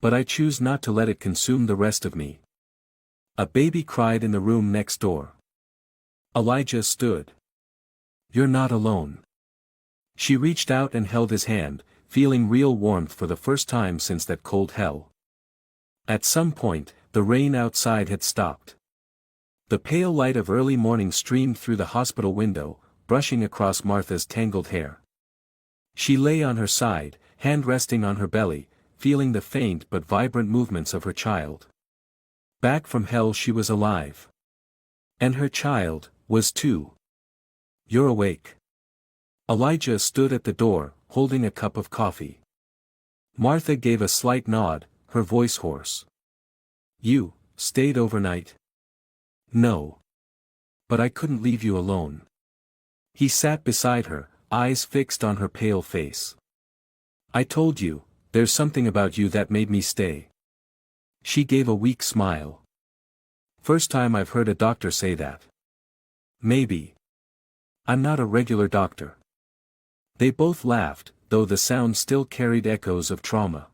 But I choose not to let it consume the rest of me." A baby cried in the room next door. Elijah stood. "You're not alone." She reached out and held his hand, feeling real warmth for the first time since that cold hell. At some point, the rain outside had stopped. The pale light of early morning streamed through the hospital window, brushing across Martha's tangled hair. She lay on her side, hand resting on her belly, feeling the faint but vibrant movements of her child. Back from hell she was alive. And her child was too. "You're awake." Elijah stood at the door, holding a cup of coffee. Martha gave a slight nod, her voice hoarse. "You stayed overnight?" "No. But I couldn't leave you alone." He sat beside her, eyes fixed on her pale face. "I told you, there's something about you that made me stay." She gave a weak smile. "First time I've heard a doctor say that." "Maybe. I'm not a regular doctor." They both laughed, though the sound still carried echoes of trauma.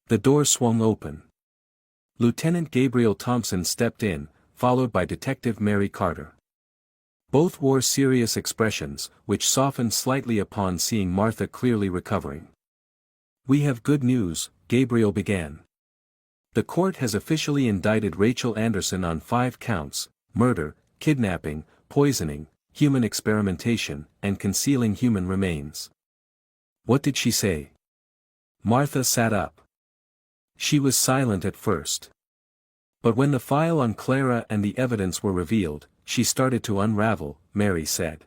The door swung open. Lieutenant Gabriel Thompson stepped in, followed by Detective Mary Carter. Both wore serious expressions, which softened slightly upon seeing Martha clearly recovering. "We have good news," Gabriel began. "The court has officially indicted Rachel Anderson on 5 counts, murder, kidnapping, poisoning, human experimentation, and concealing human remains." "What did she say?" Martha sat up. She was silent at first. But when the file on Clara and the evidence were revealed, she started to unravel, Mary said.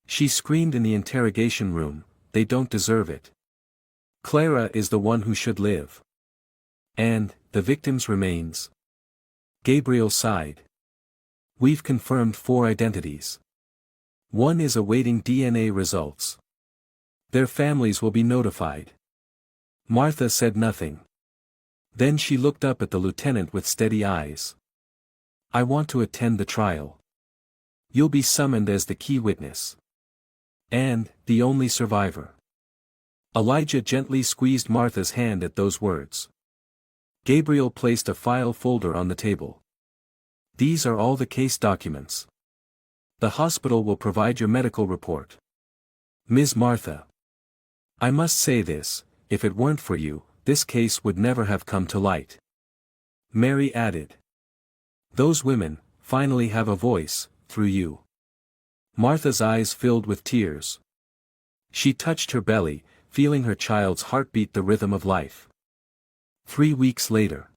She screamed in the interrogation room, "They don't deserve it. Clara is the one who should live. And, the victim's remains." Gabriel sighed. "We've confirmed 4 identities. One is awaiting DNA results. Their families will be notified." Martha said nothing. Then she looked up at the lieutenant with steady eyes. "I want to attend the trial. You'll be summoned as the key witness. And, the only survivor." Elijah gently squeezed Martha's hand at those words. Gabriel placed a file folder on the table. "These are all the case documents. The hospital will provide your medical report. Ms. Martha. I must say this, if it weren't for you, this case would never have come to light." Mary added. "Those women, finally have a voice, through you." Martha's eyes filled with tears. She touched her belly, feeling her child's heartbeat the rhythm of life. 3 weeks later.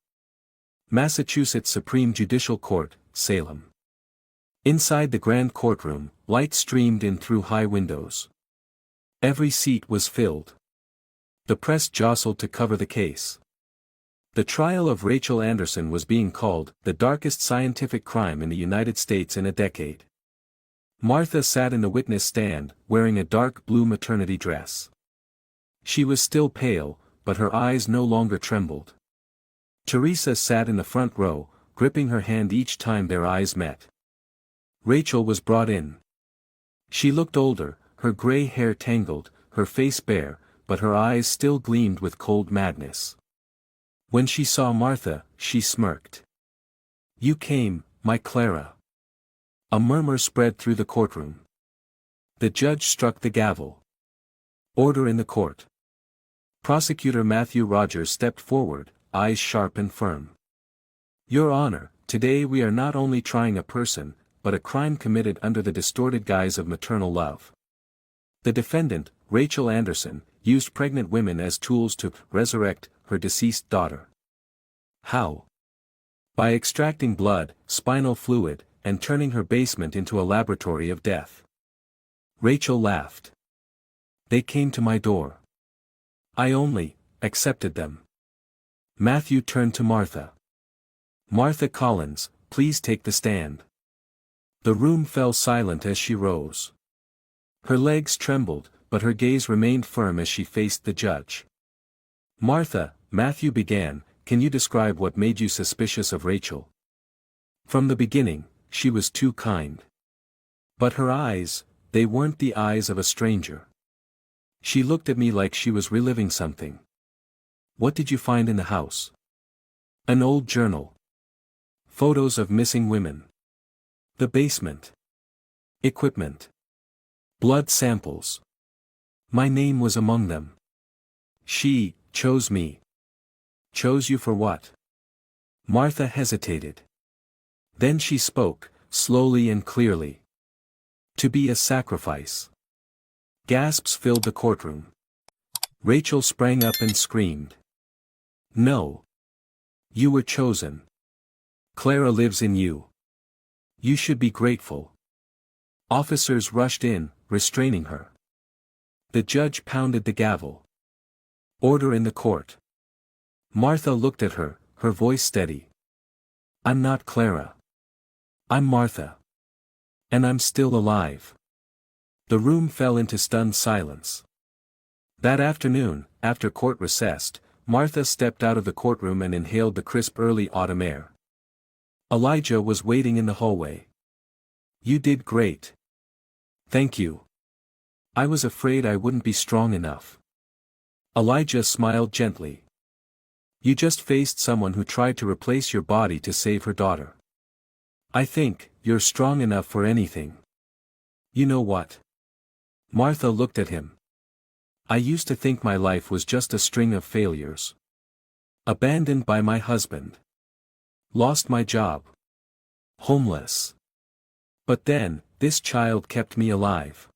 Massachusetts Supreme Judicial Court, Salem. Inside the grand courtroom, light streamed in through high windows. Every seat was filled. The press jostled to cover the case. The trial of Rachel Anderson was being called the darkest scientific crime in the United States in a decade. Martha sat in the witness stand, wearing a dark blue maternity dress. She was still pale, but her eyes no longer trembled. Teresa sat in the front row, gripping her hand each time their eyes met. Rachel was brought in. She looked older, her gray hair tangled, her face bare, but her eyes still gleamed with cold madness. When she saw Martha, she smirked. "You came, my Clara." A murmur spread through the courtroom. The judge struck the gavel. Order in the court. Prosecutor Matthew Rogers stepped forward, eyes sharp and firm. "Your Honor, today we are not only trying a person, but a crime committed under the distorted guise of maternal love. The defendant, Rachel Anderson, used pregnant women as tools to resurrect her deceased daughter. How? By extracting blood, spinal fluid, and turning her basement into a laboratory of death." Rachel laughed. "They came to my door. I only accepted them." Matthew turned to Martha. "Martha Collins, please take the stand." The room fell silent as she rose. Her legs trembled, but her gaze remained firm as she faced the judge. "Martha," Matthew began, "can you describe what made you suspicious of Rachel?" "From the beginning, she was too kind. But her eyes, they weren't the eyes of a stranger. She looked at me like she was reliving something." "What did you find in the house?" "An old journal. Photos of missing women. The basement. Equipment. Blood samples. My name was among them. She chose me." "Chose you for what?" Martha hesitated. Then she spoke, slowly and clearly. "To be a sacrifice." Gasps filled the courtroom. Rachel sprang up and screamed. "No. You were chosen. Clara lives in you. You should be grateful." Officers rushed in, restraining her. The judge pounded the gavel. "Order in the court." Martha looked at her, her voice steady. "I'm not Clara. I'm Martha. And I'm still alive." The room fell into stunned silence. That afternoon, after court recessed, Martha stepped out of the courtroom and inhaled the crisp early autumn air. Elijah was waiting in the hallway. "You did great." "Thank you. I was afraid I wouldn't be strong enough." Elijah smiled gently. "You just faced someone who tried to replace your body to save her daughter. I think you're strong enough for anything." "You know what?" Martha looked at him. "I used to think my life was just a string of failures. Abandoned by my husband. Lost my job. Homeless. But then, this child kept me alive."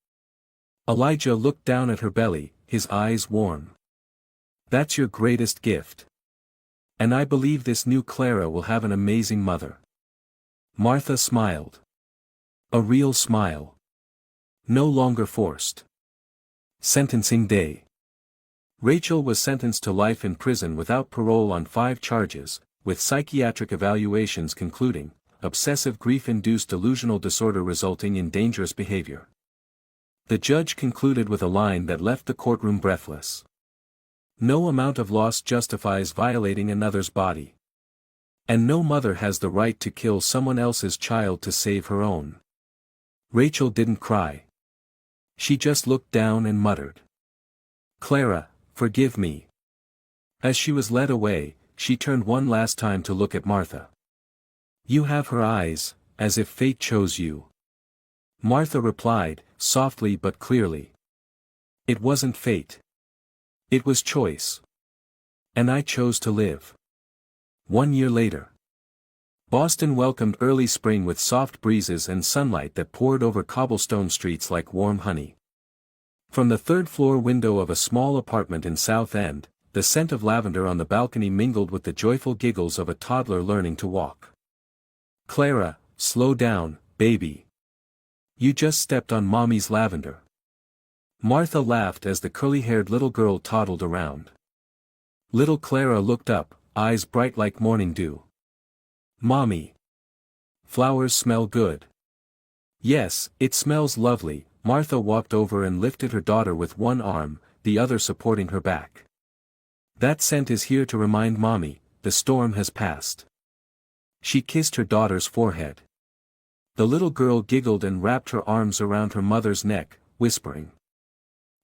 Elijah looked down at her belly, his eyes warm. "That's your greatest gift. And I believe this new Clara will have an amazing mother." Martha smiled. A real smile. No longer forced. Sentencing day. Rachel was sentenced to life in prison without parole on 5 charges, with psychiatric evaluations concluding, obsessive grief-induced delusional disorder resulting in dangerous behavior. The judge concluded with a line that left the courtroom breathless. "No amount of loss justifies violating another's body. And no mother has the right to kill someone else's child to save her own." Rachel didn't cry. She just looked down and muttered, "Clara, forgive me." As she was led away, she turned one last time to look at Martha. "You have her eyes, as if fate chose you." Martha replied, softly but clearly. "It wasn't fate. It was choice. And I chose to live." 1 year later. Boston welcomed early spring with soft breezes and sunlight that poured over cobblestone streets like warm honey. From the third-floor window of a small apartment in South End, the scent of lavender on the balcony mingled with the joyful giggles of a toddler learning to walk. "Clara, slow down, baby. You just stepped on Mommy's lavender." Martha laughed as the curly-haired little girl toddled around. Little Clara looked up, eyes bright like morning dew. Mommy. Flowers smell good. Yes, it smells lovely. Martha walked over and lifted her daughter with one arm, the other supporting her back. That scent is here to remind Mommy, the storm has passed. She kissed her daughter's forehead. The little girl giggled and wrapped her arms around her mother's neck, whispering.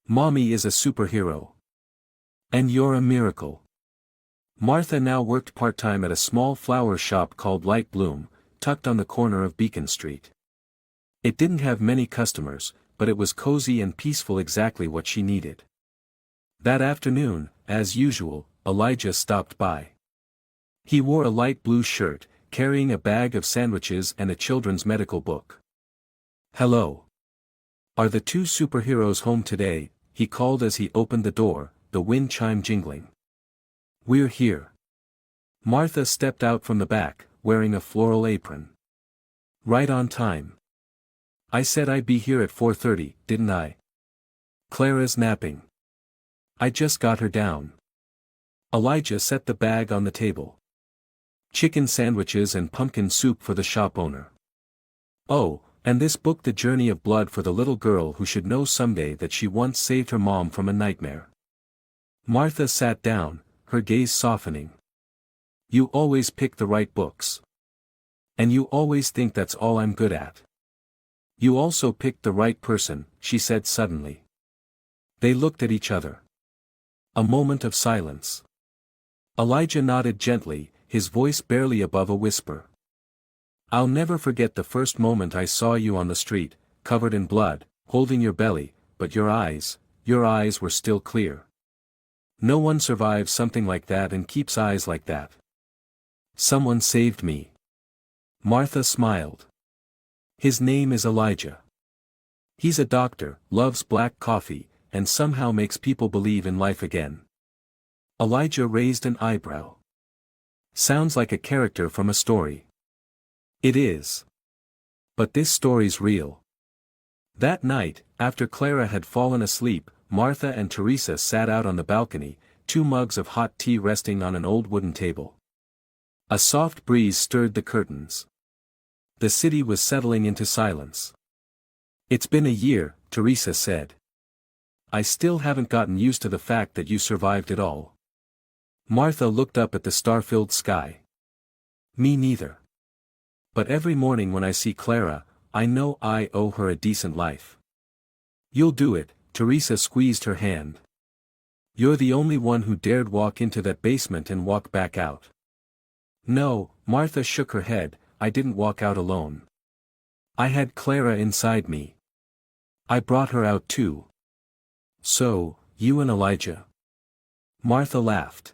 Mommy is a superhero. And you're a miracle. Martha now worked part-time at a small flower shop called Light Bloom, tucked on the corner of Beacon Street. It didn't have many customers, but it was cozy and peaceful, exactly what she needed. That afternoon, as usual, Elijah stopped by. He wore a light blue shirt, carrying a bag of sandwiches and a children's medical book. Hello. Are the two superheroes home today? He called as he opened the door, the wind chime jingling. We're here. Martha stepped out from the back, wearing a floral apron. Right on time. I said I'd be here at 4:30, didn't I? Clara's napping. I just got her down. Elijah set the bag on the table. Chicken sandwiches and pumpkin soup for the shop owner. Oh, and this book, The Journey of Blood, for the little girl who should know someday that she once saved her mom from a nightmare. Martha sat down, her gaze softening. You always pick the right books. And you always think that's all I'm good at. You also picked the right person, she said suddenly. They looked at each other. A moment of silence. Elijah nodded gently, his voice barely above a whisper. I'll never forget the first moment I saw you on the street, covered in blood, holding your belly, but your eyes were still clear. No one survives something like that and keeps eyes like that. Someone saved me. Martha smiled. His name is Elijah. He's a doctor, loves black coffee, and somehow makes people believe in life again. Elijah raised an eyebrow. Sounds like a character from a story. It is. But this story's real. That night, after Clara had fallen asleep, Martha and Teresa sat out on the balcony, 2 mugs of hot tea resting on an old wooden table. A soft breeze stirred the curtains. The city was settling into silence. It's been a year, Teresa said. I still haven't gotten used to the fact that you survived it all. Martha looked up at the star-filled sky. Me neither. But every morning when I see Clara, I know I owe her a decent life. You'll do it, Teresa squeezed her hand. You're the only one who dared walk into that basement and walk back out. No, Martha shook her head, I didn't walk out alone. I had Clara inside me. I brought her out too. So, you and Elijah? Martha laughed.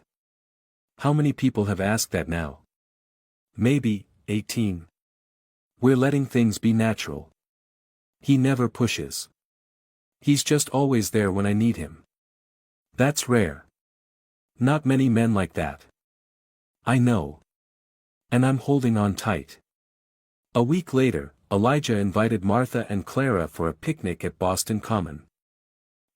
How many people have asked that now? Maybe, 18. We're letting things be natural. He never pushes. He's just always there when I need him. That's rare. Not many men like that. I know. And I'm holding on tight. A week later, Elijah invited Martha and Clara for a picnic at Boston Common.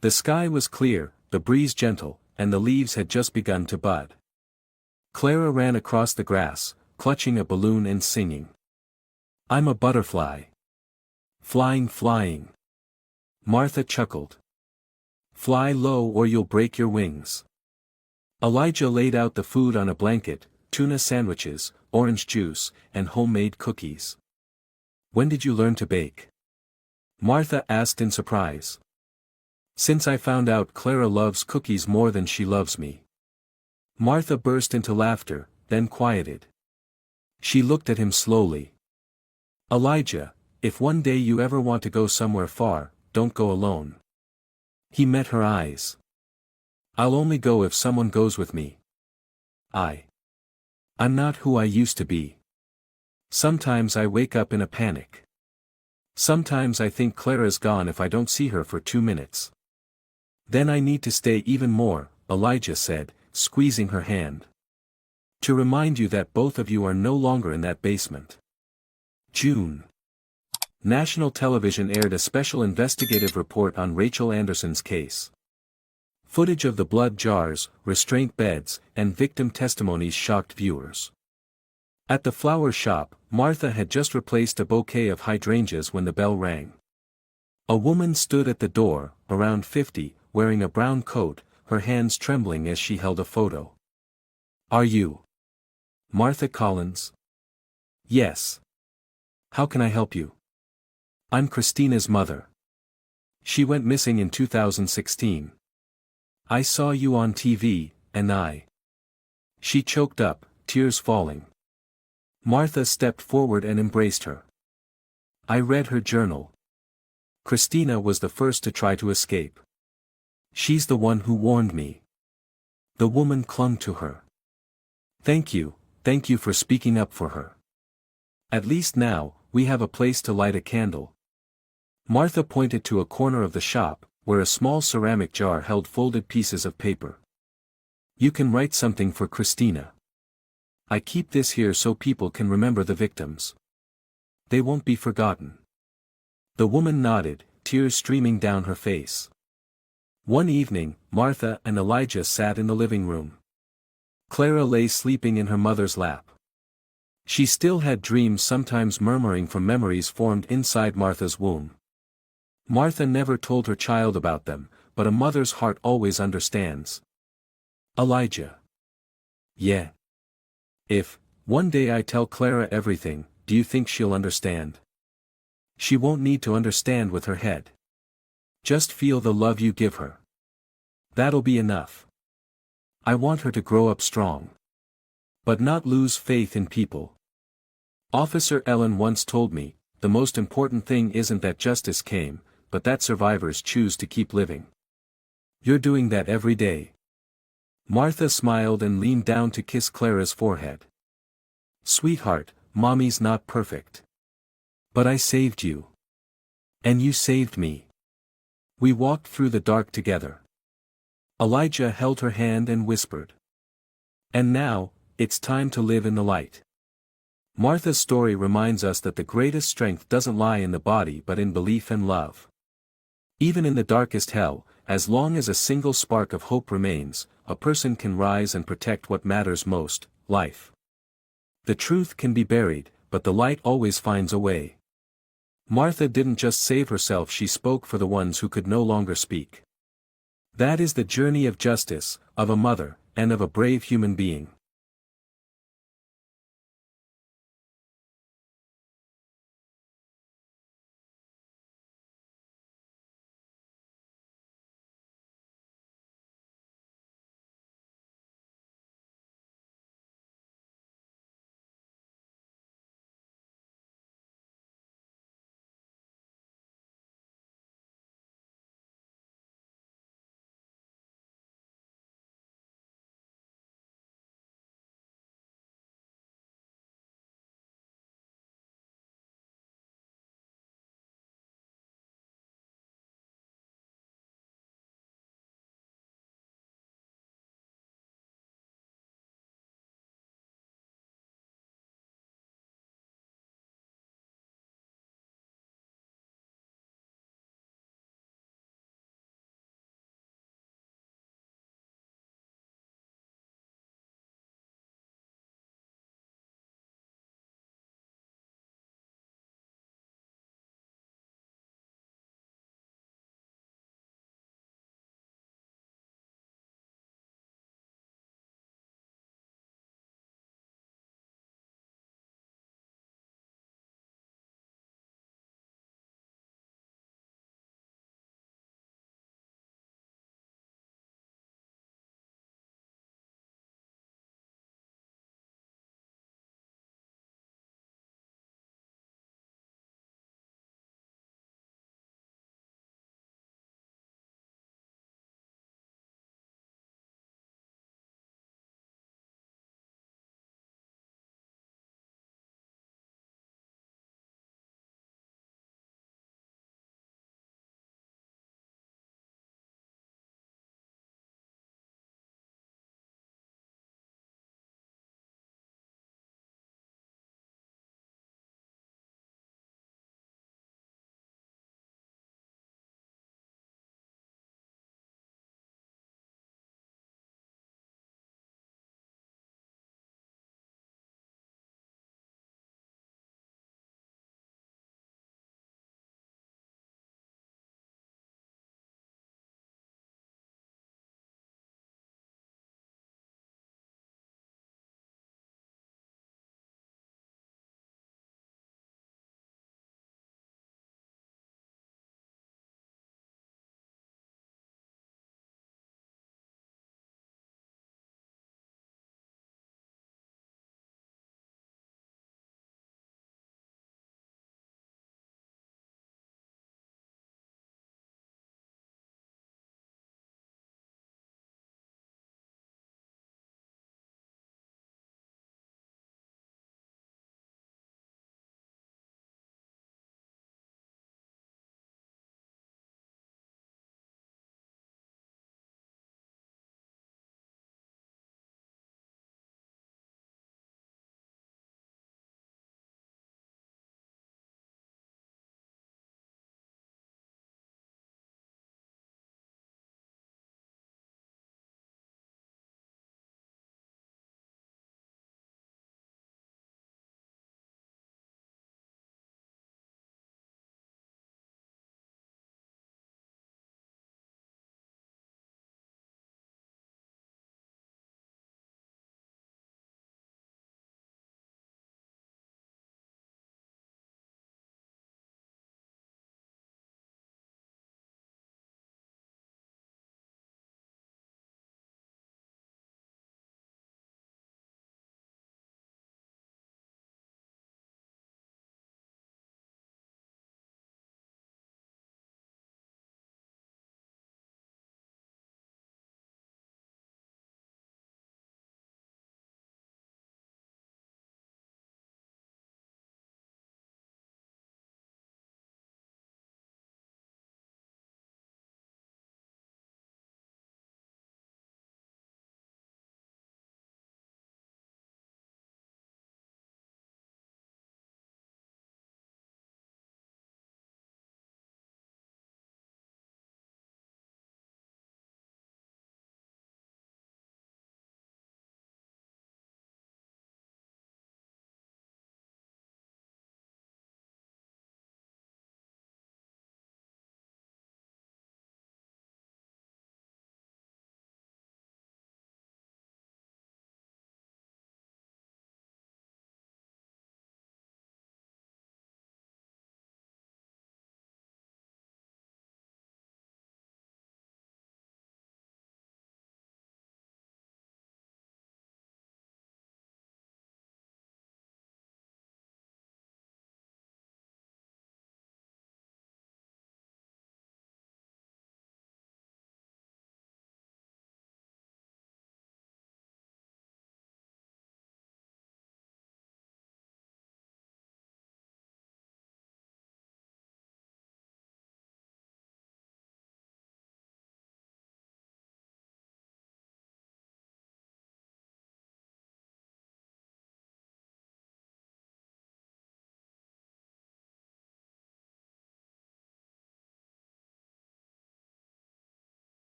The sky was clear, the breeze gentle, and the leaves had just begun to bud. Clara ran across the grass, clutching a balloon and singing. I'm a butterfly. Flying, flying. Martha chuckled. Fly low or you'll break your wings. Elijah laid out the food on a blanket, tuna sandwiches, orange juice, and homemade cookies. When did you learn to bake? Martha asked in surprise. Since I found out Clara loves cookies more than she loves me. Martha burst into laughter, then quieted. She looked at him slowly. Elijah, if one day you ever want to go somewhere far, don't go alone. He met her eyes. I'll only go if someone goes with me. I'm not who I used to be. Sometimes I wake up in a panic. Sometimes I think Clara's gone if I don't see her for 2 minutes. Then I need to stay even more, Elijah said, squeezing her hand. To remind you that both of you are no longer in that basement. June. National television aired a special investigative report on Rachel Anderson's case. Footage of the blood jars, restraint beds, and victim testimonies shocked viewers. At the flower shop, Martha had just replaced a bouquet of hydrangeas when the bell rang. A woman stood at the door, around 50, wearing a brown coat, her hands trembling as she held a photo. "Are you Martha Collins?" "Yes. How can I help you?" "I'm Christina's mother. She went missing in 2016. I saw you on TV, and I..." She choked up, tears falling. Martha stepped forward and embraced her. "I read her journal. Christina was the first to try to escape. She's the one who warned me." The woman clung to her. Thank you for speaking up for her. At least now, we have a place to light a candle." Martha pointed to a corner of the shop, where a small ceramic jar held folded pieces of paper. "You can write something for Christina. I keep this here so people can remember the victims. They won't be forgotten." The woman nodded, tears streaming down her face. One evening, Martha and Elijah sat in the living room. Clara lay sleeping in her mother's lap. She still had dreams, sometimes murmuring from memories formed inside Martha's womb. Martha never told her child about them, but a mother's heart always understands. "Elijah. Yeah. If, one day I tell Clara everything, do you think she'll understand?" "She won't need to understand with her head. Just feel the love you give her. That'll be enough. I want her to grow up strong. But not lose faith in people. Officer Ellen once told me, the most important thing isn't that justice came, but that survivors choose to keep living. You're doing that every day." Martha smiled and leaned down to kiss Clara's forehead. "Sweetheart, Mommy's not perfect. But I saved you. And you saved me. We walked through the dark together." Elijah held her hand and whispered. "And now, it's time to live in the light." Martha's story reminds us that the greatest strength doesn't lie in the body but in belief and love. Even in the darkest hell, as long as a single spark of hope remains, a person can rise and protect what matters most, life. The truth can be buried, but the light always finds a way. Martha didn't just save herself, she spoke for the ones who could no longer speak. That is the journey of justice, of a mother, and of a brave human being.